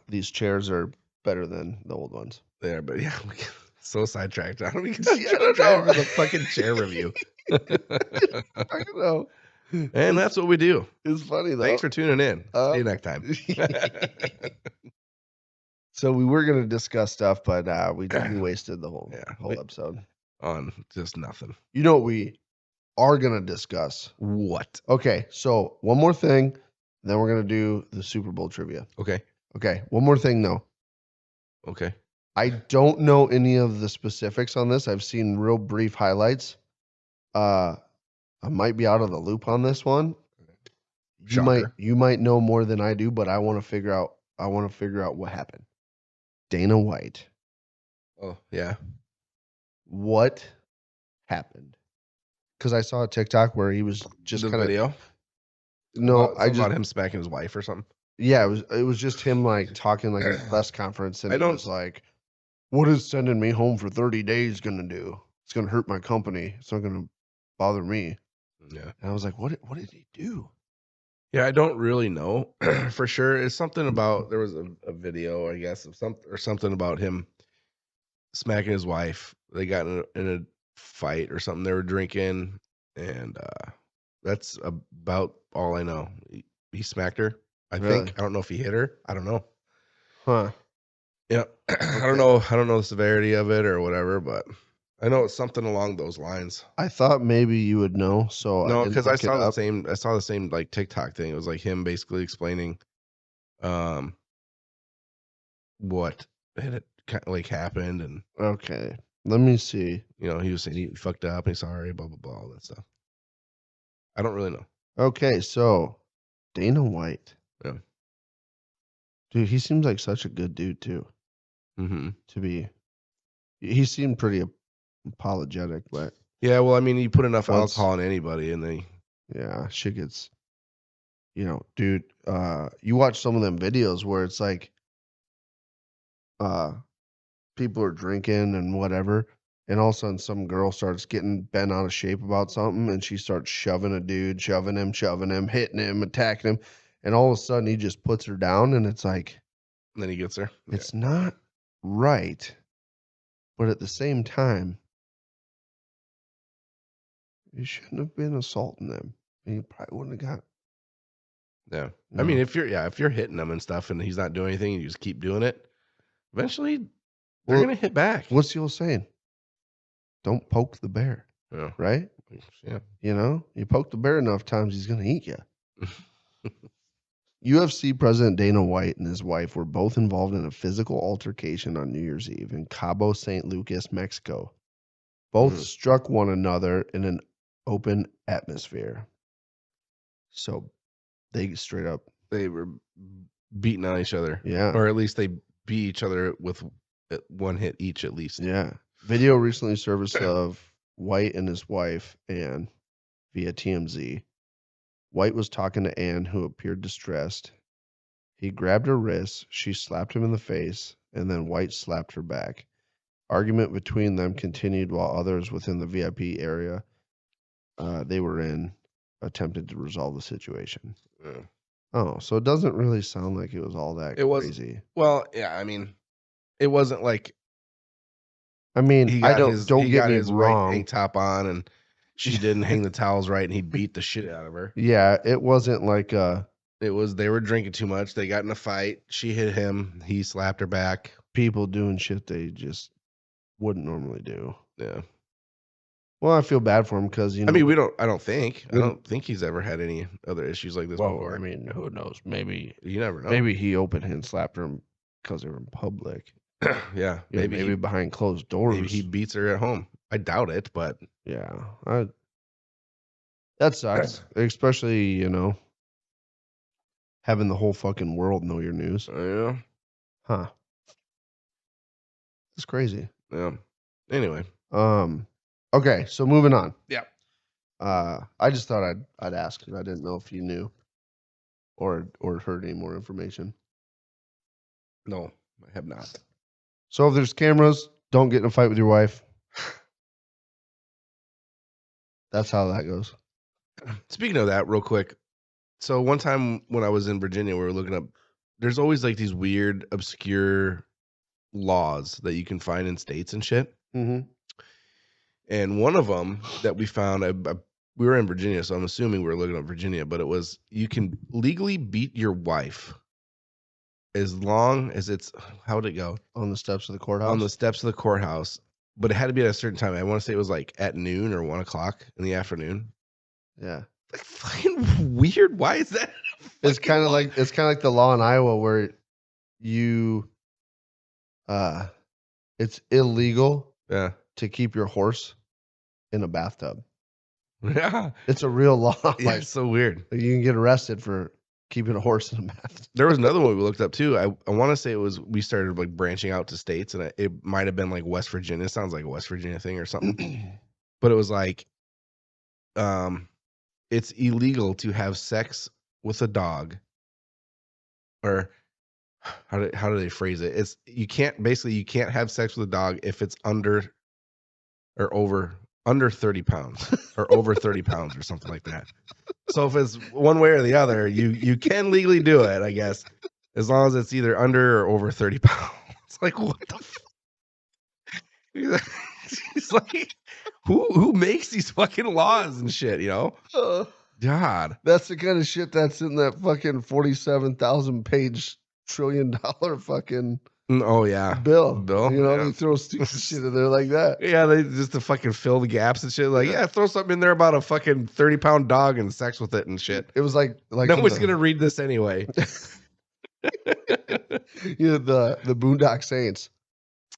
These chairs are better than the old ones. There, but yeah, we get so sidetracked. I don't even Yeah, I don't drive know. for the fucking chair review. I know. And that's what we do. It's funny though. Thanks for tuning in. See you next time. So we were going to discuss stuff, but we wasted the whole episode on just nothing. You know what we are going to discuss? What? Okay, so one more thing, then we're going to do the Super Bowl trivia. Okay. One more thing though. Okay. I don't know any of the specifics on this. I've seen real brief highlights. I might be out of the loop on this one. You might know more than I do, but I want to figure out what happened. Dana White. Oh, yeah. What happened? Because I saw a TikTok where he was just kind of video. No, I just about him smacking his wife or something. Yeah, it was just him like talking like a press conference, and it was like, "What is sending me home for 30 days gonna do?" it's gonna hurt my company. It's not gonna bother me. Yeah. And I was like, what did he do? Yeah, I don't really know for sure. It's something about there was a video, I guess, of something about him smacking his wife. They got in a fight or something. They were drinking, and that's about all I know. He smacked her, I Really? think. I don't know if he hit her. I don't know. Huh. Yeah, I don't know. I don't know the severity of it or whatever, but I know it's something along those lines. I thought maybe you would know, so I No, didn't because I look it saw the up. same. I saw the same like TikTok thing. It was like him basically explaining, what had like happened, and Okay, let me see. he was saying he fucked up and he's sorry, blah blah blah, all that stuff. I don't really know. Okay, so Dana White. Yeah. Dude, he seems like such a good dude too. Mm-hmm. He seemed pretty apologetic, but Yeah, well, I mean, you put enough Once- alcohol in anybody, and they yeah, shit gets, dude, you watch some of them videos where it's like, people are drinking and whatever, and all of a sudden some girl starts getting bent out of shape about something, and she starts shoving a dude, shoving him, hitting him, attacking him, and all of a sudden he just puts her down, and it's like, and then he gets there. it's not right, but at the same time, you shouldn't have been assaulting them, and you probably wouldn't have got. Yeah. No. I mean, if you're hitting him and stuff, and he's not doing anything, and you just keep doing it, eventually they're Well, gonna hit back. What's the old saying? Don't poke the bear, Yeah. right? Yeah. You poke the bear enough times, he's gonna eat you. UFC President Dana White and his wife were both involved in a physical altercation on New Year's Eve in Cabo San Lucas, Mexico. Both struck one another in an open atmosphere. So they straight up, They were beating on each other. yeah. Or at least they beat each other with one hit each, at least. Yeah. Video recently surfaced of White and his wife, Anne, via TMZ. White was talking to Anne, who appeared distressed. He grabbed her wrists, she slapped him in the face, and then White slapped her back. Argument between them continued while others within the VIP area they were in attempted to resolve the situation. Yeah. Oh, so it doesn't really sound like it was all that crazy. Well, yeah, I mean, it wasn't like I mean, he I got his don't he get got me his white wrong. tank top on, and she didn't hang the towels right, and he beat the shit out of her. Yeah, it wasn't like It was they were drinking too much. They got in a fight. She hit him. He slapped her back. people doing shit they just wouldn't normally do. Yeah. Well, I feel bad for him because I mean, I don't think he's ever had any other issues like this before. I mean, who knows? Maybe You never know. maybe he open hand slapped her because they were in public. Yeah. Maybe behind closed doors. Maybe he beats her at home. I doubt it, but Yeah, that sucks. Especially having the whole fucking world know your news. yeah. Huh? It's crazy. Yeah. Anyway. Okay, so moving on. Yeah. I just thought I'd ask because I didn't know if you knew or heard any more information. No, I have not. So if there's cameras, don't get in a fight with your wife. That's how that goes. Speaking of that, real quick. So one time when I was in Virginia, we were looking up. There's always like these weird, obscure laws that you can find in states and shit. Mm-hmm. And one of them that we found, we were in Virginia, so I'm assuming we were looking up Virginia, but it was you can legally beat your wife as long as it's, how'd it go? On the steps of the courthouse? On the steps of the courthouse, but it had to be at a certain time. I want to say it was like at noon or 1 o'clock in the afternoon. Yeah. Like fucking weird. Why is that? It's kind of like the law in Iowa where you it's illegal to keep your horse in a bathtub. Yeah. It's a real law. Yeah, it's so weird. You can get arrested for keeping a horse in a bathtub. There was another one we looked up too. I want to say we started like branching out to states, and it might have been like West Virginia. It sounds like a West Virginia thing or something. But it was like, it's illegal to have sex with a dog, or how do they phrase it? You can't have sex with a dog if it's under or under 30 pounds or over 30 pounds or something like that. So if it's one way or the other, you can legally do it, I guess, as long as it's either under or over 30 pounds. Like, what the fuck? He's like, who makes these fucking laws and shit, you know? God. That's the kind of shit that's in that fucking 47,000 page $1 trillion fucking Oh yeah. bill. You know, yeah. they throw stupid shit in there like that. Yeah, they just to fucking fill the gaps and shit. Like, yeah, throw something in there about a fucking 30-pound dog and sex with it and shit. It was like Nobody's gonna read this anyway. the Boondock Saints.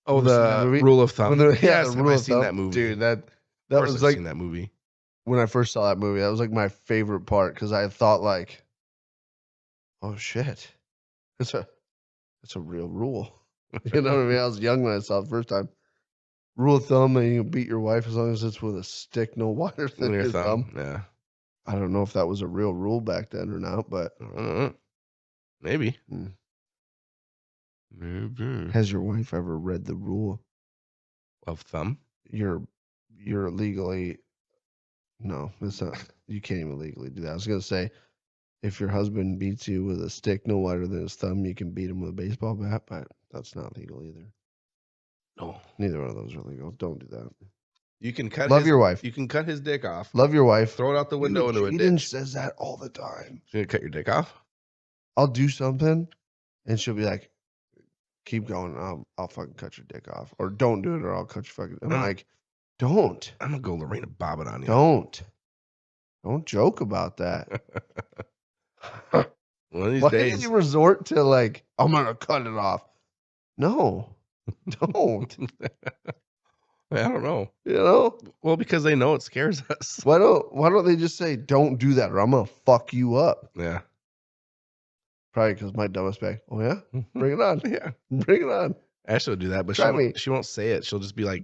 Oh, Ever seen that the movie? rule of thumb. The Yes, rule I've of seen thumb. that movie. Dude, that Of course was I've like seen that movie. when I first saw that movie, that was like my favorite part because I thought like, oh shit, it's a real rule. You know what I mean? I was young when I saw it the first time. Rule of thumb: that you can beat your wife as long as it's with a stick no wider than your thumb. Yeah. I don't know if that was a real rule back then or not, but Maybe. Mm. Maybe. Has your wife ever read the rule Of thumb? You're legally no, it's not. You can't even legally do that. I was gonna say, if your husband beats you with a stick no wider than his thumb, you can beat him with a baseball bat, but that's not legal either. No. Neither one of those are legal. Don't do that. You can cut Love your wife. You can cut his dick off. Love your wife. Throw it out the window into a Jaden ditch. says that all the time. You gonna cut your dick off? I'll do something, and she'll be like, "Keep going. I'll fucking cut your dick off, or don't do it, or I'll cut your fucking." I'm like, "Don't. I'm gonna go Lorena Bobbitt on you. Don't joke about that." One of these Why days. did you resort to like, I'm gonna cut it off? No, don't. I don't know. You know? Well, because they know it scares us. Why don't they just say, don't do that, or I'm gonna fuck you up? Yeah. Probably because my dumbest bag. Oh yeah? Bring it on. Yeah. Bring it on. Ashley will do that, but Try me. she won't say it. She'll just be like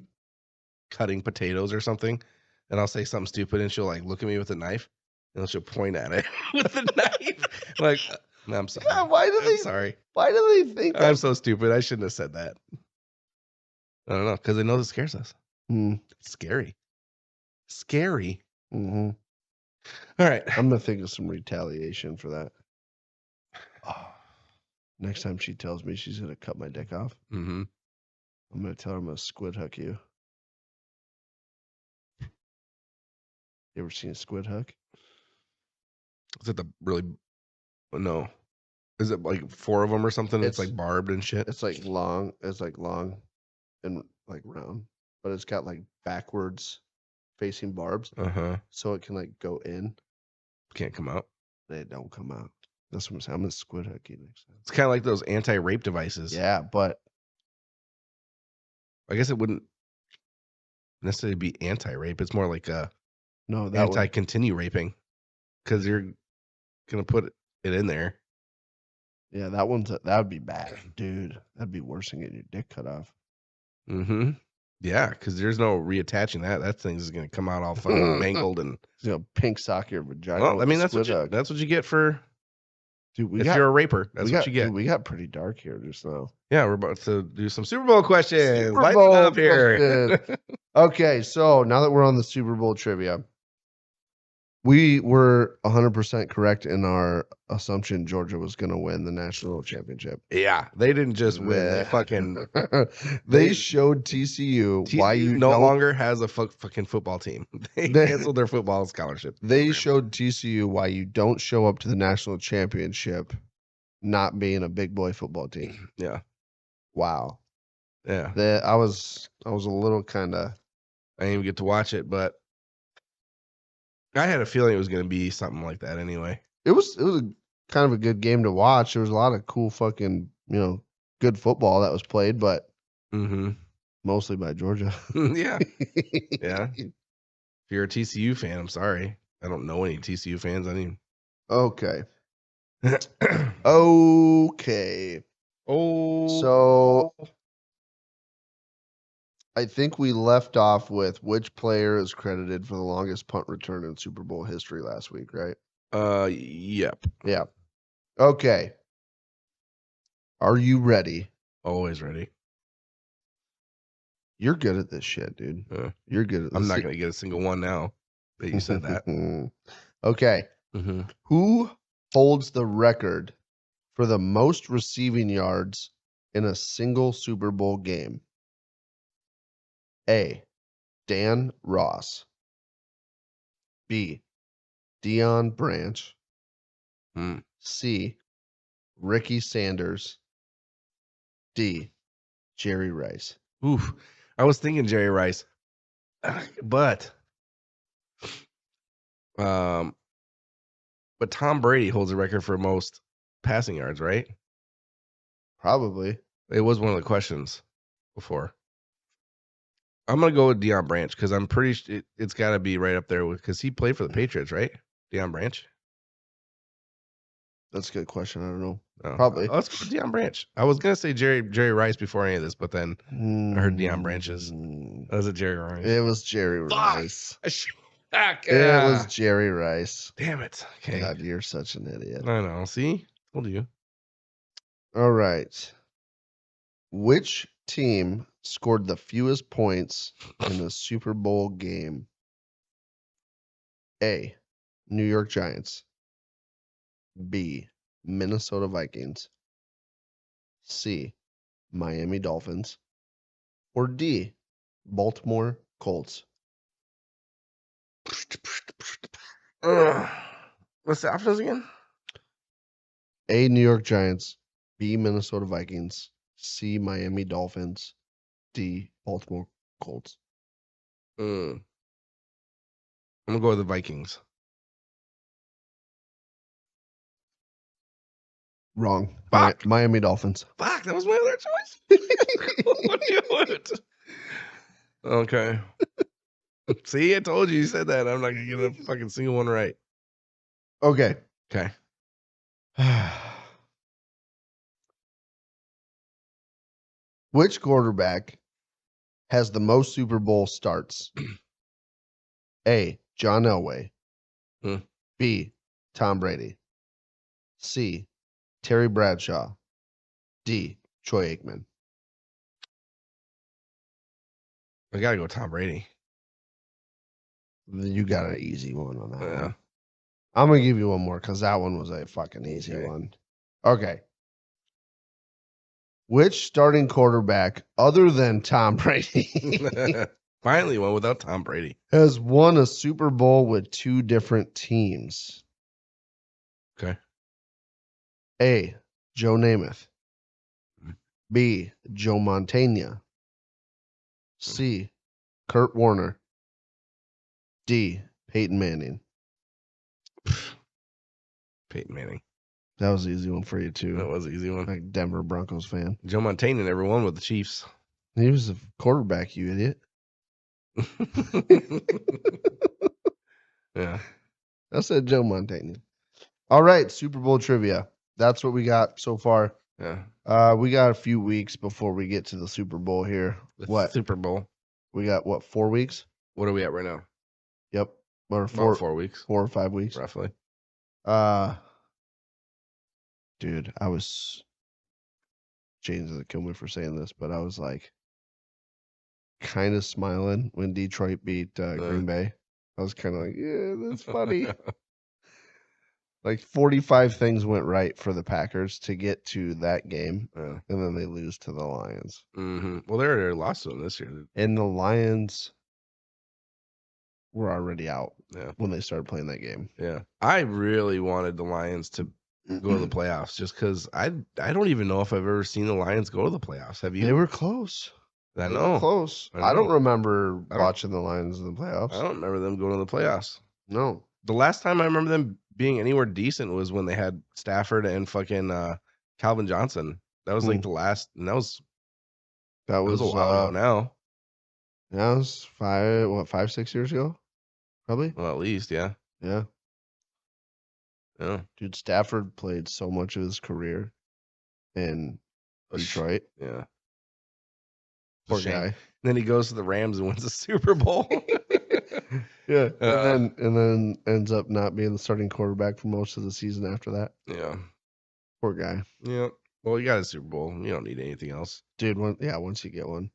cutting potatoes or something, and I'll say something stupid, and she'll like look at me with a knife, and she'll point at it with the knife. Like, no, I'm sorry. God, I'm sorry. Why do they think that? I'm so stupid. I shouldn't have said that. I don't know, because they know this scares us. It's scary. Scary. Mm-hmm. All right. I'm gonna think of some retaliation for that. Oh. Next time she tells me she's gonna cut my dick off, Mm-hmm. I'm gonna tell her I'm gonna squid hook you. You ever seen a squid hook? Is it the really? No. Is it like 4 of them or something? It's like barbed and shit. It's like long. It's like long and like round, but it's got like backwards facing barbs, so it can like go in. Can't come out. They don't come out. That's what I'm saying. I'm gonna squid hook you next time. It's kind of like those anti-rape devices. Yeah, but I guess it wouldn't necessarily be anti-rape. It's more like no, that anti-continue raping, because you're gonna put it in there. Yeah, that would be bad, dude. That'd be worse than getting your dick cut off. Mm-hmm. Yeah, because there's no reattaching that. That thing's gonna come out all fucking mangled and pink sock your vagina. Well, I mean that's what you get for. Dude, if you're a raper, that's what you get. Dude, we got pretty dark here just now. Yeah, we're about to do some Super Bowl questions. Lighten up here. Okay, so now that we're on the Super Bowl trivia, we were 100% correct in our assumption Georgia was going to win the national championship. Yeah, they didn't just win. They fucking they showed TCU why you no longer has a fucking football team. They canceled their football scholarship. They showed TCU why you don't show up to the national championship not being a big boy football team. Yeah. Wow. Yeah. I was a little kind of. I didn't even get to watch it, but I had a feeling it was going to be something like that anyway. It was a kind of a good game to watch. There was a lot of cool fucking, good football that was played, but mostly by Georgia. Yeah. Yeah. If you're a TCU fan, I'm sorry. I don't know any TCU fans. Okay. Okay. Oh. So I think we left off with which player is credited for the longest punt return in Super Bowl history last week, right? Yep. Yeah. Okay. Are you ready? Always ready. You're good at this shit, dude. You're good at this. I'm not going to get a single one now that you said that. Okay. Mm-hmm. Who holds the record for the most receiving yards in a single Super Bowl game? A. Dan Ross. B. Deion Branch. C. Ricky Sanders. D. Jerry Rice. Oof. I was thinking Jerry Rice. But Tom Brady holds the record for most passing yards, right? Probably. It was one of the questions before. I'm going to go with Deion Branch because I'm pretty sure it's got to be right up there because he played for the Patriots, right? Deion Branch? That's a good question. I don't know. Oh, Probably. Let's go with Deion Branch. I was going to say Jerry Rice before any of this, but then I heard Deion Branches. Was it Jerry Rice? It was Jerry Rice. Fuck. It was Jerry Rice. Damn it. Okay. God, you're such an idiot. I know. See? Told you. All right. Which team scored the fewest points in a Super Bowl game? A. New York Giants. B. Minnesota Vikings. C. Miami Dolphins. Or D. Baltimore Colts. What's the options again? A. New York Giants. B. Minnesota Vikings. C. Miami Dolphins. D. Baltimore Colts. I'm going to go with the Vikings. Wrong. Fuck. Miami Dolphins. Fuck, that was my other choice. What do you want? Okay. See, I told you said that. I'm not going to get a fucking single one right. Okay. Okay. Which quarterback has the most Super Bowl starts? A. John Elway. B. Tom Brady. C. Terry Bradshaw. D. Troy Aikman. I got to go Tom Brady. You got an easy one on that Yeah. one. I'm going to give you one more because that one was a fucking easy one. Okay. Which starting quarterback, other than Tom Brady, Finally one without Tom Brady, has won a Super Bowl with two different teams? Okay. A. Joe Namath. B. Joe Montana. C. Kurt Warner. D. Peyton Manning. Peyton Manning. That was an easy one for you, too. That was an easy one. Like Denver Broncos fan. Joe Montana never won with the Chiefs. He was a quarterback, you idiot. Yeah. I said Joe Montana. All right, Super Bowl trivia. That's what we got so far. Yeah. We got a few weeks before we get to the Super Bowl here. What? Super Bowl. We got, 4 weeks? What are we at right now? Yep. Or About 4 weeks. 4 or 5 weeks. Roughly. Dude, I was... James doesn't kill me for saying this, but I was like kind of smiling when Detroit beat Green Bay. I was kind of like, yeah, that's funny. Like 45 things went right for the Packers to get to that game, and then they lose to the Lions. Well, they already lost to them this year. And the Lions were already out when they started playing that game. Yeah. I really wanted the Lions to go to the playoffs just because I don't even know if I've ever seen the Lions go to the playoffs. Have you? They were close. I know. Close. I don't remember watching the Lions in the playoffs. I don't remember them going to the playoffs. No. The last time I remember them being anywhere decent was when they had Stafford and fucking Calvin Johnson. That was like the last, and that was a while ago now. That was 5, 6 years ago? Probably. Well, at least, yeah. Yeah. Yeah. Dude, Stafford played so much of his career in Detroit. Yeah. Poor guy. And then he goes to the Rams and wins the Super Bowl. Yeah. And then ends up not being the starting quarterback for most of the season after that. Yeah. Poor guy. Yeah. Well, you got a Super Bowl. You don't need anything else. Dude, once you get one.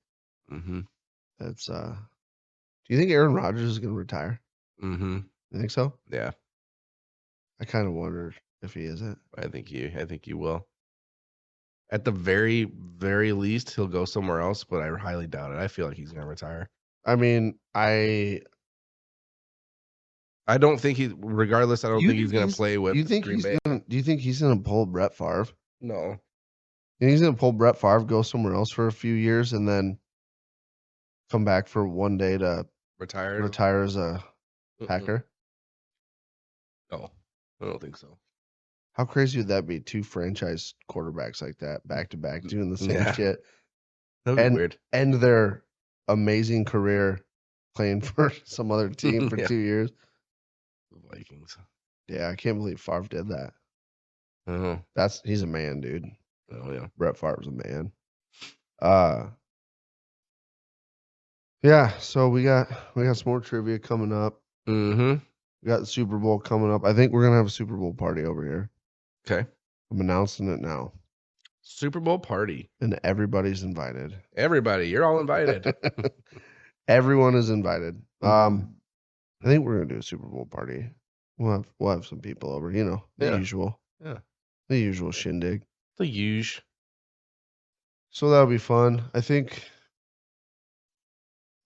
Mm-hmm. That's do you think Aaron Rodgers is gonna retire? Mm-hmm. You think so? Yeah, I kind of wondered if he isn't. I think you will. At the very, very least, he'll go somewhere else, but I highly doubt it. I feel like he's gonna retire. I mean, I don't think regardless, I don't think he's gonna play with do you think Green he's Bay. do you think he's gonna pull Brett Favre? No. And he's gonna pull Brett Favre, go somewhere else for a few years, and then come back for one day to retire as a Packer? No, I don't think so. How crazy would that be? 2 franchise quarterbacks like that, back to back, doing the same shit. That'd be weird. End their amazing career playing for some other team for 2 years. The Vikings. Yeah, I can't believe Favre did that. Uh-huh. He's a man, dude. Oh yeah. Brett Favre's a man. Yeah, so we got some more trivia coming up. Mm-hmm. We got the Super Bowl coming up. I think we're gonna have a Super Bowl party over here. Okay. I'm announcing it now. Super Bowl party. And everybody's invited. Everybody, you're all invited. Everyone is invited. I think we're gonna do a Super Bowl party. We'll have some people over, the usual. Yeah. The usual shindig. The usual. So that'll be fun. I think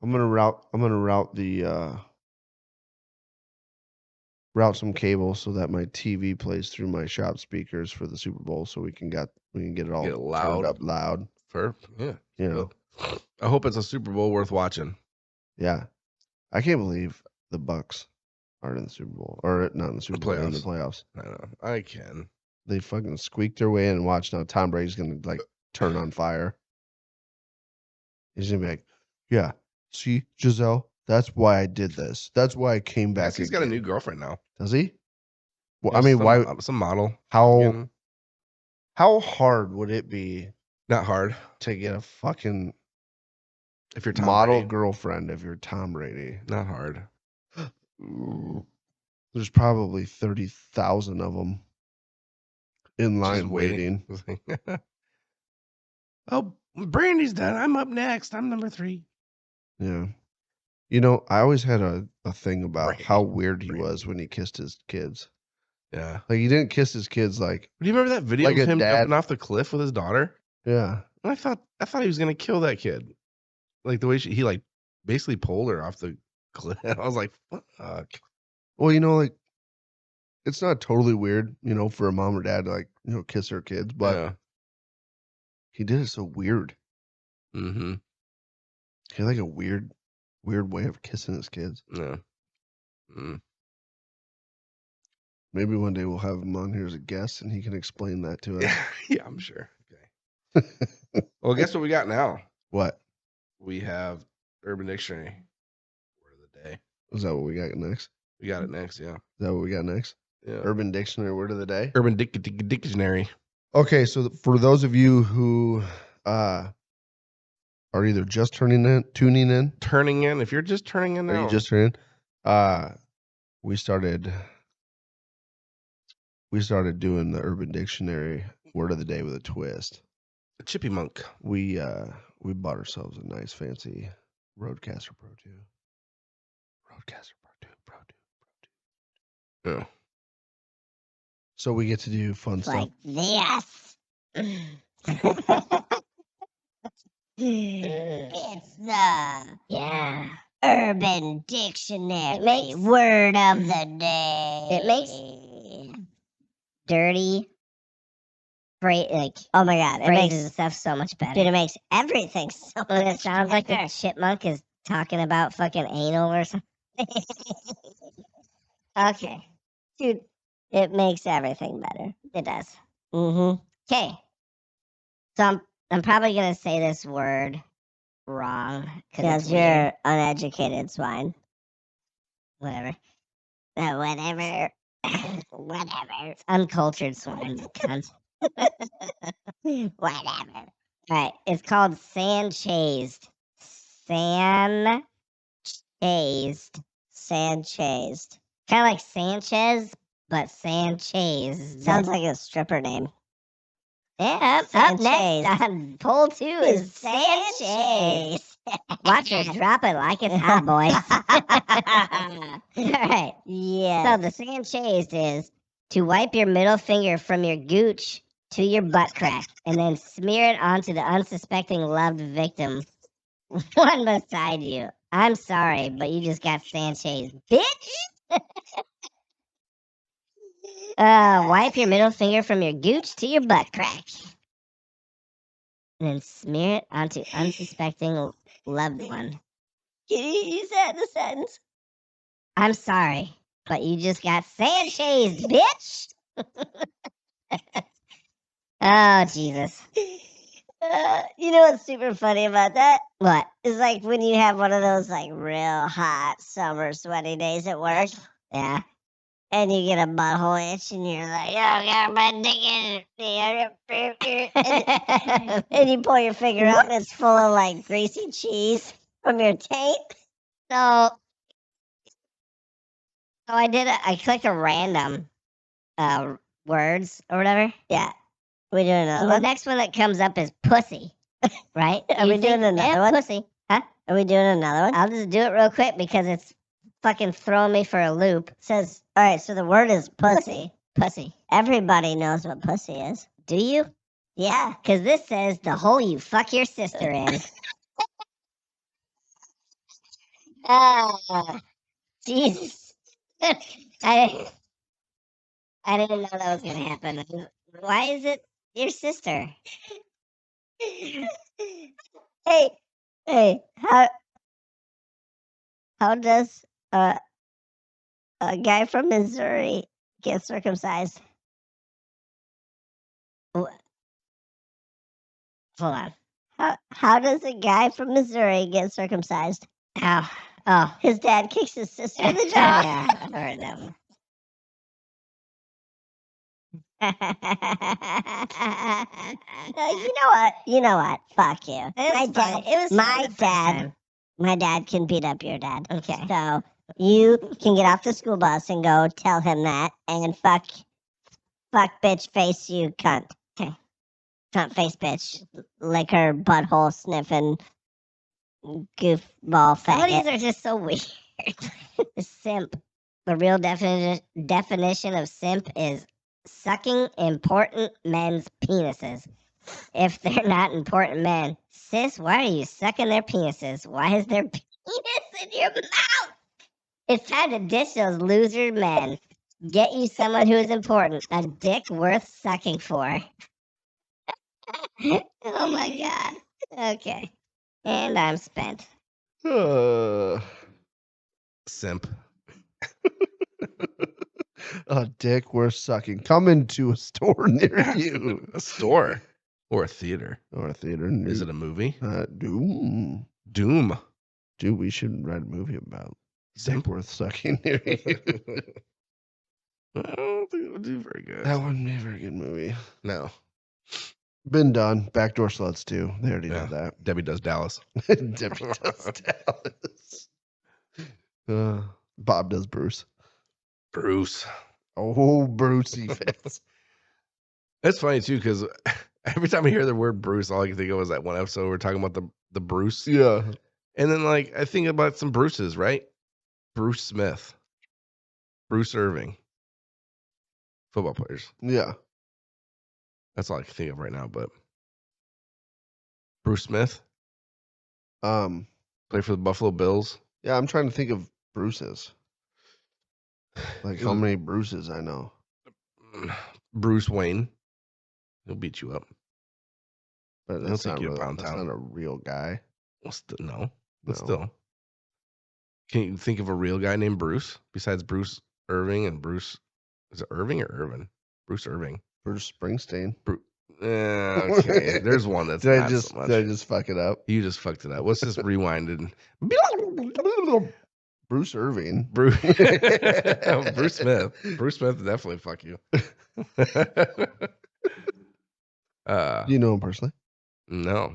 I'm gonna route some cable so that my TV plays through my shop speakers for the Super Bowl, so we can get it all loud. turned up loud. Yeah. I hope it's a Super Bowl worth watching. Yeah. I can't believe the Bucks are in the Super Bowl, or not in the Super Bowl, in the playoffs. I know. I can. They fucking squeaked their way in, and watch now. Tom Brady's gonna turn on fire. He's gonna be like, "Yeah, see, Giselle, that's why I did this. That's why I came back." He's got a new girlfriend now. Does he? Well, I mean, why? Some model. How hard would it be? Not hard to get a fucking if you're Tom model Brady. Girlfriend if you're Tom Brady. Not hard. There's probably 30,000 of them in line waiting. Oh, Brandy's done. I'm up next. I'm number 3. Yeah. I always had a thing about how weird he was when he kissed his kids. Yeah. Like, he didn't kiss his kids like... Do you remember that video of him jumping off the cliff with his daughter? Yeah. And I thought he was going to kill that kid. Like, the way he basically pulled her off the cliff. I was like, fuck. Well, it's not totally weird, for a mom or dad to, kiss their kids, but he did it so weird. Mm-hmm. He had, a weird way of kissing his kids. Yeah. Mm. Maybe one day we'll have him on here as a guest, and he can explain that to us. Yeah, I'm sure. Okay. Well, guess what we got now? What? We have Urban Dictionary word of the day. Is that what we got next? We got it next, yeah. Is that what we got next? Yeah. Urban Dictionary word of the day? Urban Dictionary. Okay, so for those of you who are either just tuning in. If you're just turning in now. You just turning in? We started doing the Urban Dictionary word of the day with a twist. A chippy monk. We bought ourselves a nice fancy Rodecaster Pro 2. Rodecaster Pro 2. Yeah. So we get to do fun stuff. Like this. It's the Urban Dictionary word of the day. It makes dirty, oh my god, it makes stuff so much better. Dude, it makes everything so much. It sounds like the chipmunk is talking about fucking anal or something. Okay, dude, it makes everything better. It does. Okay, so I'm probably gonna say this word wrong because you're uneducated swine. Whatever. Whatever. Uncultured swine. Cunt. Whatever. All right. It's called Sanchazed. Sanchazed. Kind of like Sanchez, but Sanchazed. Sounds like a stripper name. Yeah, up next on poll 2 is Sanchez. Watch her drop it like it's hot, boys. All right. Yeah. So the saying chased is to wipe your middle finger from your gooch to your butt crack and then smear it onto the unsuspecting loved victim. One beside you. I'm sorry, but you just got Sanchez, bitch. Wipe your middle finger from your gooch to your butt crack. And then smear it onto unsuspecting loved one. Can you use that in a sentence? I'm sorry, but you just got Sanchez, bitch. Oh, Jesus. You know what's super funny about that? What? It's like when you have one of those like real hot summer sweaty days at work. Yeah. And you get a butthole itch, and you're like, "Oh, I got my dick in." And you pull your finger out, and it's full of like greasy cheese from your taint. So I clicked a random words or whatever. Yeah. We doing another The one? next one that comes up is pussy. Right? Are we doing another one? Pussy. Huh? Are we doing another one? I'll just do it real quick because it's fucking throwing me for a loop. Says, all right, so the word is pussy. Pussy. Everybody knows what pussy is. Do you? Yeah. Because this says the hole you fuck your sister in. Jesus. I didn't know that was going to happen. Why is it your sister? Hey, how does a guy from Missouri get circumcised? Hold on. How does a guy from Missouri get circumcised? Ow. Oh. His dad kicks his sister in the jaw. Yeah, I've heard that one. You know what? Fuck you. It was My fun the first dad. time. My dad can beat up your dad. Okay. So you can get off the school bus and go tell him that, and fuck bitch face you cunt. Okay. Cunt face bitch. Lick her butthole sniffing goofball Some of these faggot. are just so weird. Simp. The real definition of simp is sucking important men's penises. If they're not important men, sis, why are you sucking their penises? Why is their penis in your mouth? It's time to ditch those loser men. Get you someone who is important, a dick worth sucking for. Oh my god. Okay. And I'm spent. Simp. A dick worth sucking. Come into a store near you. A store or a theater. Or a theater. Is it a movie? Doom. Doom. Dude, we should write a movie about Simp. dick worth sucking near you. I don't think it would do very good. That wouldn't be a very good movie. No. Been done. Backdoor Sluts too. They already Yeah. did that. Debbie Does Dallas. Debbie does Dallas. Bob does Bruce. Bruce. Oh, Brucey fits. That's funny too, because every time I hear the word Bruce, all I can think of is that one episode we're talking about the Bruce. Yeah. And then like I think about some Bruces, right? Bruce Smith. Bruce Irving. Football players. Yeah. That's all I can think of right now, but Bruce Smith played for the Buffalo Bills. Yeah, I'm trying to think of Bruces. Like how many Bruces I know. Bruce Wayne. He'll beat you up. But He'll that's take not, you to really, Pound that's Town. not a real guy. Well, no. But No. still. Can you think of a real guy named Bruce besides Bruce Irving and Bruce? Is it Irving or Irvin? Bruce Irving. Bruce Springsteen. Okay. There's one that's Did not I just so much. did I just fuck it up? You just fucked it up. Let's just rewind it. Bruce Irving. Bruce Smith. Bruce Smith would definitely fuck you. Do you know him personally? No.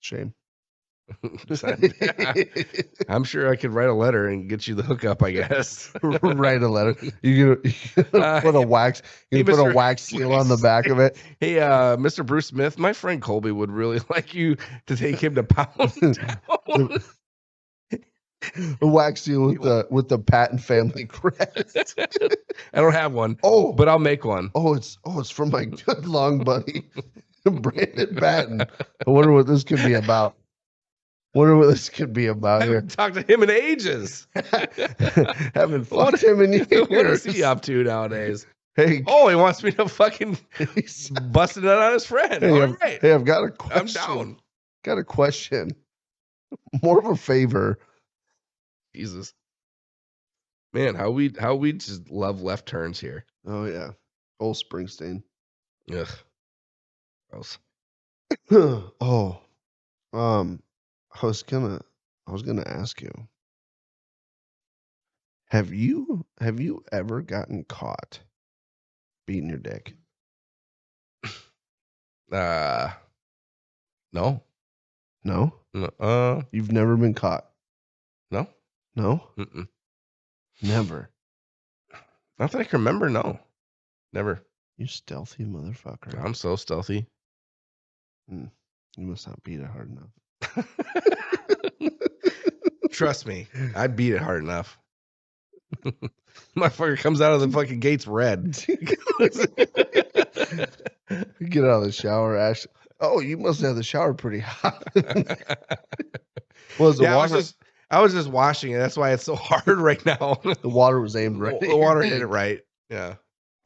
Shame. I'm sure I could write a letter and get you the hookup, I guess. Write a letter. You gonna put a wax. You hey, put a Mr. wax seal on the back of it. Hey, Mr. Bruce Smith, my friend Colby would really like you to take him to Pound Town. A wax seal with the Patton family crest. I don't have one. Oh, but I'll make one. It's from my good long buddy Brandon Patton. I wonder what this could be about. I haven't talked to him in ages. Haven't fucked him in years. What is he up to nowadays? Hey, he wants me to fucking bust it out on his friend. Hey, All right. I've got a question. I'm down. Got a question. More of a favor. Jesus. Man, how we just love left turns here. Oh yeah. Old Springsteen. Ugh. Gross. I was gonna ask you. Have you ever gotten caught beating your dick? No. No? No. You've never been caught? No. No? Mm-mm. Never. Not that I can remember, no. Never. You stealthy motherfucker. I'm so stealthy. You must not beat it hard enough. Trust me, I beat it hard enough. Motherfucker comes out of the fucking gates red. Get out of the shower, Ash. Oh, you must have the shower pretty hot. Was the water? I was just washing it. That's why it's so hard right now. The water was aimed right. The water hit it right. Yeah.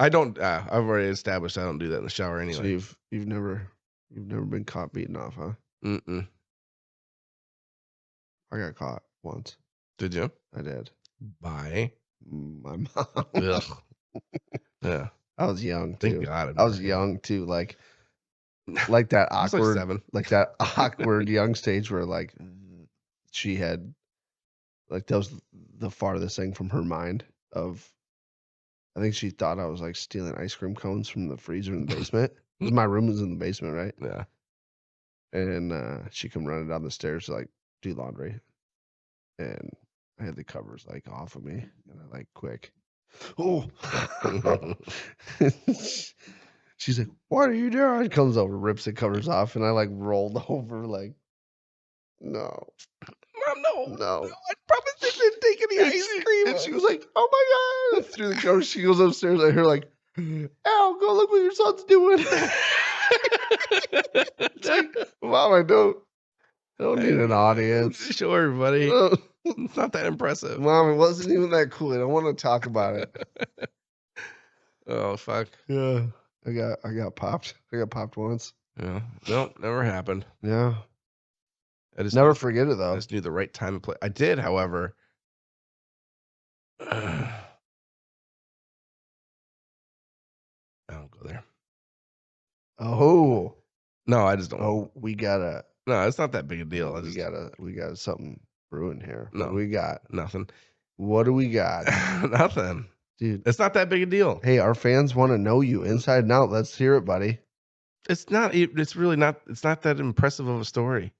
I don't. I've already established I don't do that in the shower anyway. So you've never been caught beating off, huh? Mm-mm. I got caught once. Did you? I did. By my mom. Ugh. Yeah. I was young too. Thank God. I was young too. Like that awkward, like 7. Like that awkward young stage where like she had, like that was the farthest thing from her mind of. I think she thought I was like stealing ice cream cones from the freezer in the basement. Because my room was in the basement, right? Yeah. And she come running down the stairs to like do laundry. And I had the covers like off of me. And I like quick. Oh. She's like, what are you doing? Comes over, rips the covers off, and I like rolled over like, no. Mom, no. I promise I didn't take any ice cream. And she was like, oh my God. Through the covers, she goes upstairs. I hear like, Al, go look what your son's doing. It's like, Mom, I don't need an audience. Sure, buddy. It's not that impressive. Mom, it wasn't even that cool. I don't want to talk about it. Oh, fuck. Yeah. I got popped. I got popped once. Yeah. Nope, never happened. Yeah. I just never forget it though. I just knew the right time to play. I did, however. I don't go there. Oh. No, I just don't. Oh, we gotta. No, it's not that big a deal. We got something brewing here. No, what do we got? Nothing. What do we got? Nothing. Dude. It's not that big a deal. Hey, our fans want to know you inside and out. Let's hear it, buddy. It's not. It's really not. It's not that impressive of a story.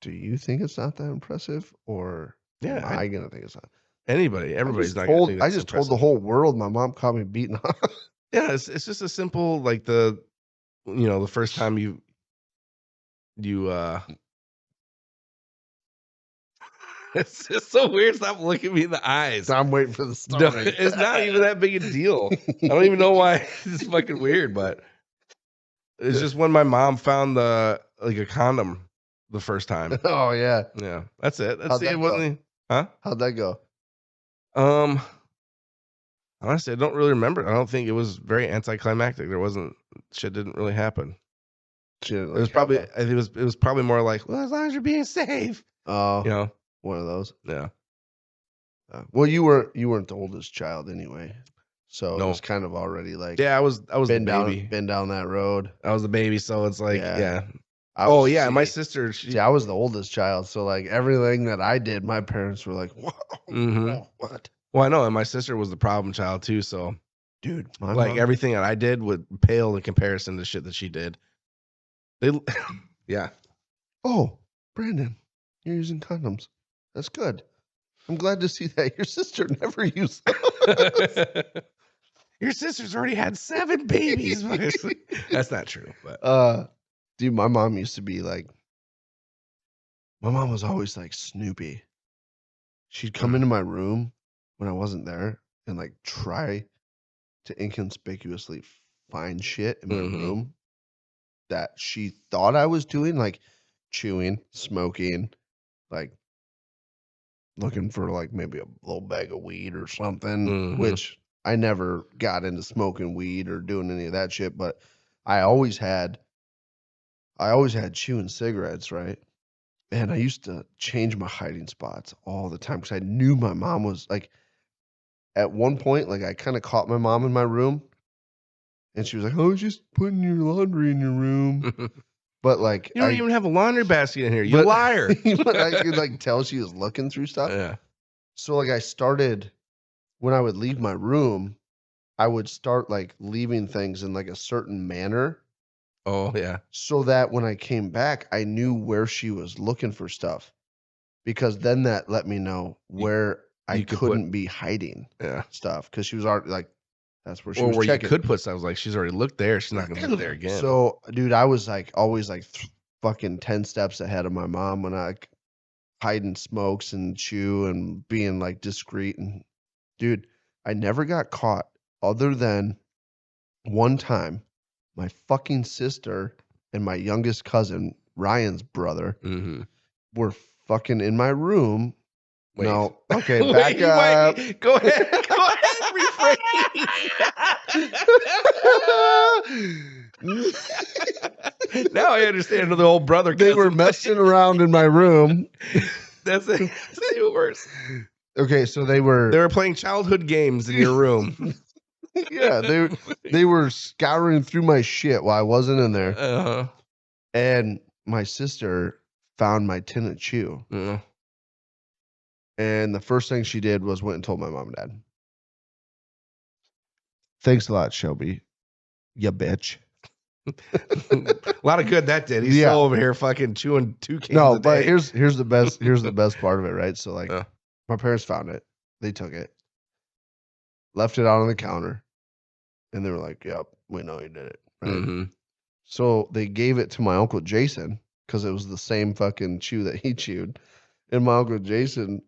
Do you think it's not that impressive, or am I gonna think it's not? Everybody's not. I just told the whole world my mom caught me beating off. Yeah, it's just a simple like the first time you it's just so weird. Stop looking at me in the eyes. I'm waiting for the story. No, it's not even that big a deal. I don't even know why it's fucking weird, but it's just when my mom found a condom the first time. Oh yeah. Yeah. That's it. How'd that go? Honestly, I don't really remember. I don't think it was very anticlimactic. Shit didn't really happen. It was probably it was probably more like, well, as long as you're being safe. Oh, one of those. Yeah. Well, you weren't the oldest child anyway, so No. it was kind of already like I was been the baby. Been down that road. I was the baby, so it's like yeah. My sister. I was the oldest child, so like everything that I did, my parents were like, "Whoa, what?" Well, I know, and my sister was the problem child too. So, dude, everything that I did would pale in comparison to shit that she did. Yeah. Oh, Brandon, you're using condoms. That's good. I'm glad to see that your sister never used them. Your sister's already had 7 babies. That's not true. But dude, my mom used to be like, my mom was always like Snoopy. She'd come into my room when I wasn't there and like try to inconspicuously find shit in my room that she thought I was doing, like chewing, smoking, like looking for like maybe a little bag of weed or something, which I never got into smoking weed or doing any of that shit, but I always had chewing cigarettes, right? And I used to change my hiding spots all the time because I knew my mom was like, at one point, like I kind of caught my mom in my room and she was like, "Oh, I was just putting your laundry in your room." But like, you don't even have a laundry basket in here. You liar. But I could like tell she was looking through stuff. Yeah. So like I started, when I would leave my room, I would start like leaving things in like a certain manner. Oh, yeah. So that when I came back, I knew where she was looking for stuff. Because then that let me know where I couldn't be hiding stuff. Because she was already like, that's where she was checking. You could put stuff. I was like, she's already looked there. She's not going to look there again. So, dude, I was like always like fucking 10 steps ahead of my mom when I hiding smokes and chew and being like discreet. And dude, I never got caught other than one time my fucking sister and my youngest cousin, Ryan's brother, were fucking in my room. Wait. No. Okay, back up. Go ahead. Go ahead. Rephrase. Now I understand the old brother. They were messing around in my room. That's it. That's even worse. Okay, so they were playing childhood games in your room. Yeah, they were scouring through my shit while I wasn't in there. And my sister found my tin of chew. And the first thing she did was went and told my mom and dad. Thanks a lot, Shelby. You bitch. A lot of good that did. He's still over here fucking chewing 2 cans a day. But here's the best part of it, right? So like my parents found it. They took it. Left it out on the counter. And they were like, "Yep, we know you did it." Right? So they gave it to my Uncle Jason because it was the same fucking chew that he chewed. And my Uncle Jason,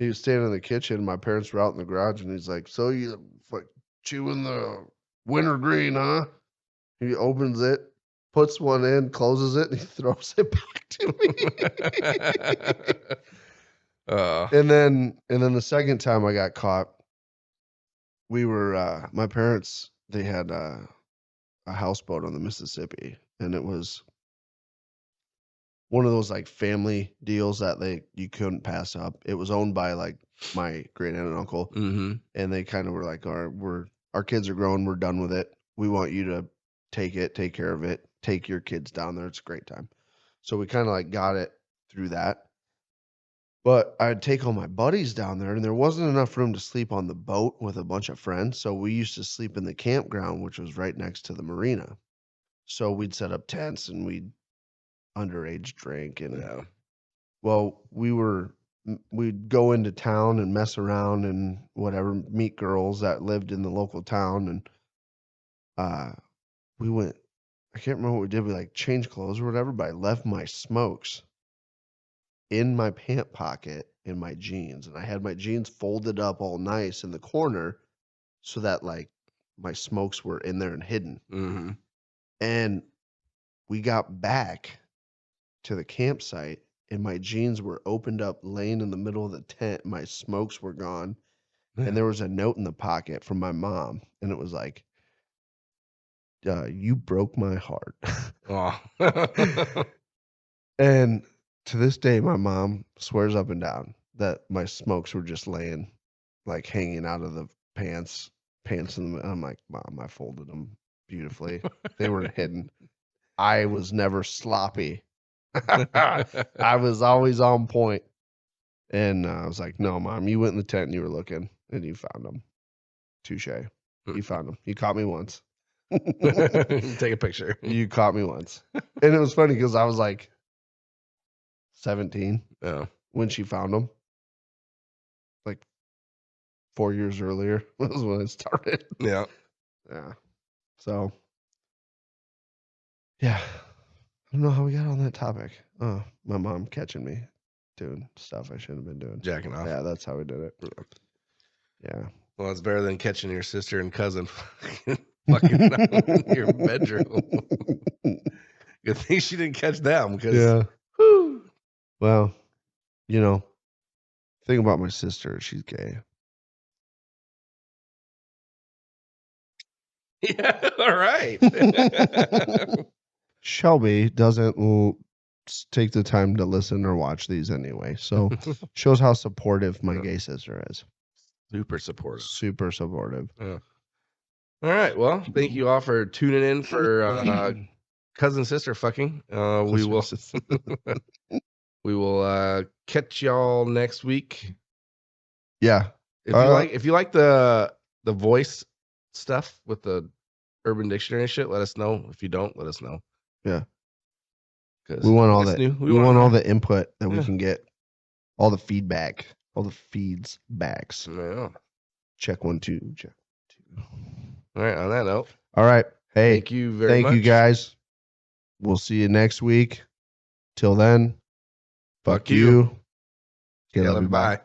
he was standing in the kitchen. My parents were out in the garage, and he's like, "So you like chewing the wintergreen, huh?" He opens it, puts one in, closes it, and he throws it back to me. And then the second time I got caught, we were my parents, they had a houseboat on the Mississippi, and it was one of those like family deals that you couldn't pass up. It was owned by like my great aunt and uncle, and they kind of were like, our kids are grown, we're done with it. We want you to take care of it, take your kids down there. It's a great time. So we kind of like got it through that. But I'd take all my buddies down there, and there wasn't enough room to sleep on the boat with a bunch of friends. So we used to sleep in the campground, which was right next to the marina. So we'd set up tents and we'd underage drink. And well, we'd go into town and mess around and whatever, meet girls that lived in the local town. And we went, I can't remember what we did. We like changed clothes or whatever, but I left my smokes in my pant pocket in my jeans, and I had my jeans folded up all nice in the corner so that like my smokes were in there and hidden. And we got back to the campsite, and my jeans were opened up, laying in the middle of the tent. My smokes were gone, and there was a note in the pocket from my mom, and it was like, "You broke my heart." And to this day, my mom swears up and down that my smokes were just laying, like hanging out of the pants in the. I'm like, "Mom, I folded them beautifully. They were hidden. I was never sloppy. I was always on point." And I was like, "No, Mom, you went in the tent and you were looking, and you found them. Touche. You found them. You caught me once." Take a picture. You caught me once. And it was funny because I was like, 17 Yeah. when she found them. Like 4 years earlier was when it started. Yeah. Yeah. So, yeah. I don't know how we got on that topic. Oh, my mom catching me doing stuff I shouldn't have been doing. Jacking off. Yeah, that's how we did it. Yeah. Well, it's better than catching your sister and cousin fucking around in your bedroom. Good thing she didn't catch them. Yeah. Whew. Well, you know, thing about my sister, she's gay. Yeah. All right. Shelby doesn't take the time to listen or watch these anyway. So shows how supportive my gay sister is. Super supportive. Super supportive. Yeah. All right. Well, thank you all for tuning in for cousin sister fucking. We will catch y'all next week. Yeah. If you like the voice stuff with the Urban Dictionary shit, let us know. If you don't, let us know. Yeah. We want all that. We want all the input that we can get, all the feedback, all the feeds backs. Yeah. Check 1 2. Check 2. All right. On that note. All right. Hey. Thank you very much. Thank you guys. We'll see you next week. Till then. Fuck you. Okay, love you. Bye.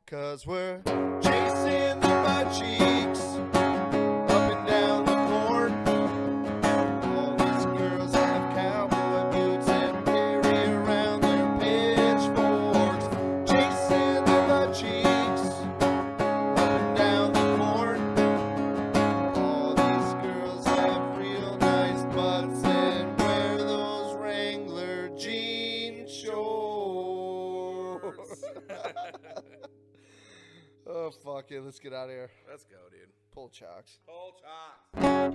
Cause we're chasing the butt cheeks up and down the court. All these girls have cowboy boots and carry around their pitchforks. Chasing the butt cheeks up and down the court. All these girls have real nice butts and wear those Wrangler jean shorts. Oh, fuck it. Let's get out of here. Let's go, dude. Pull chocks. Pull chalk.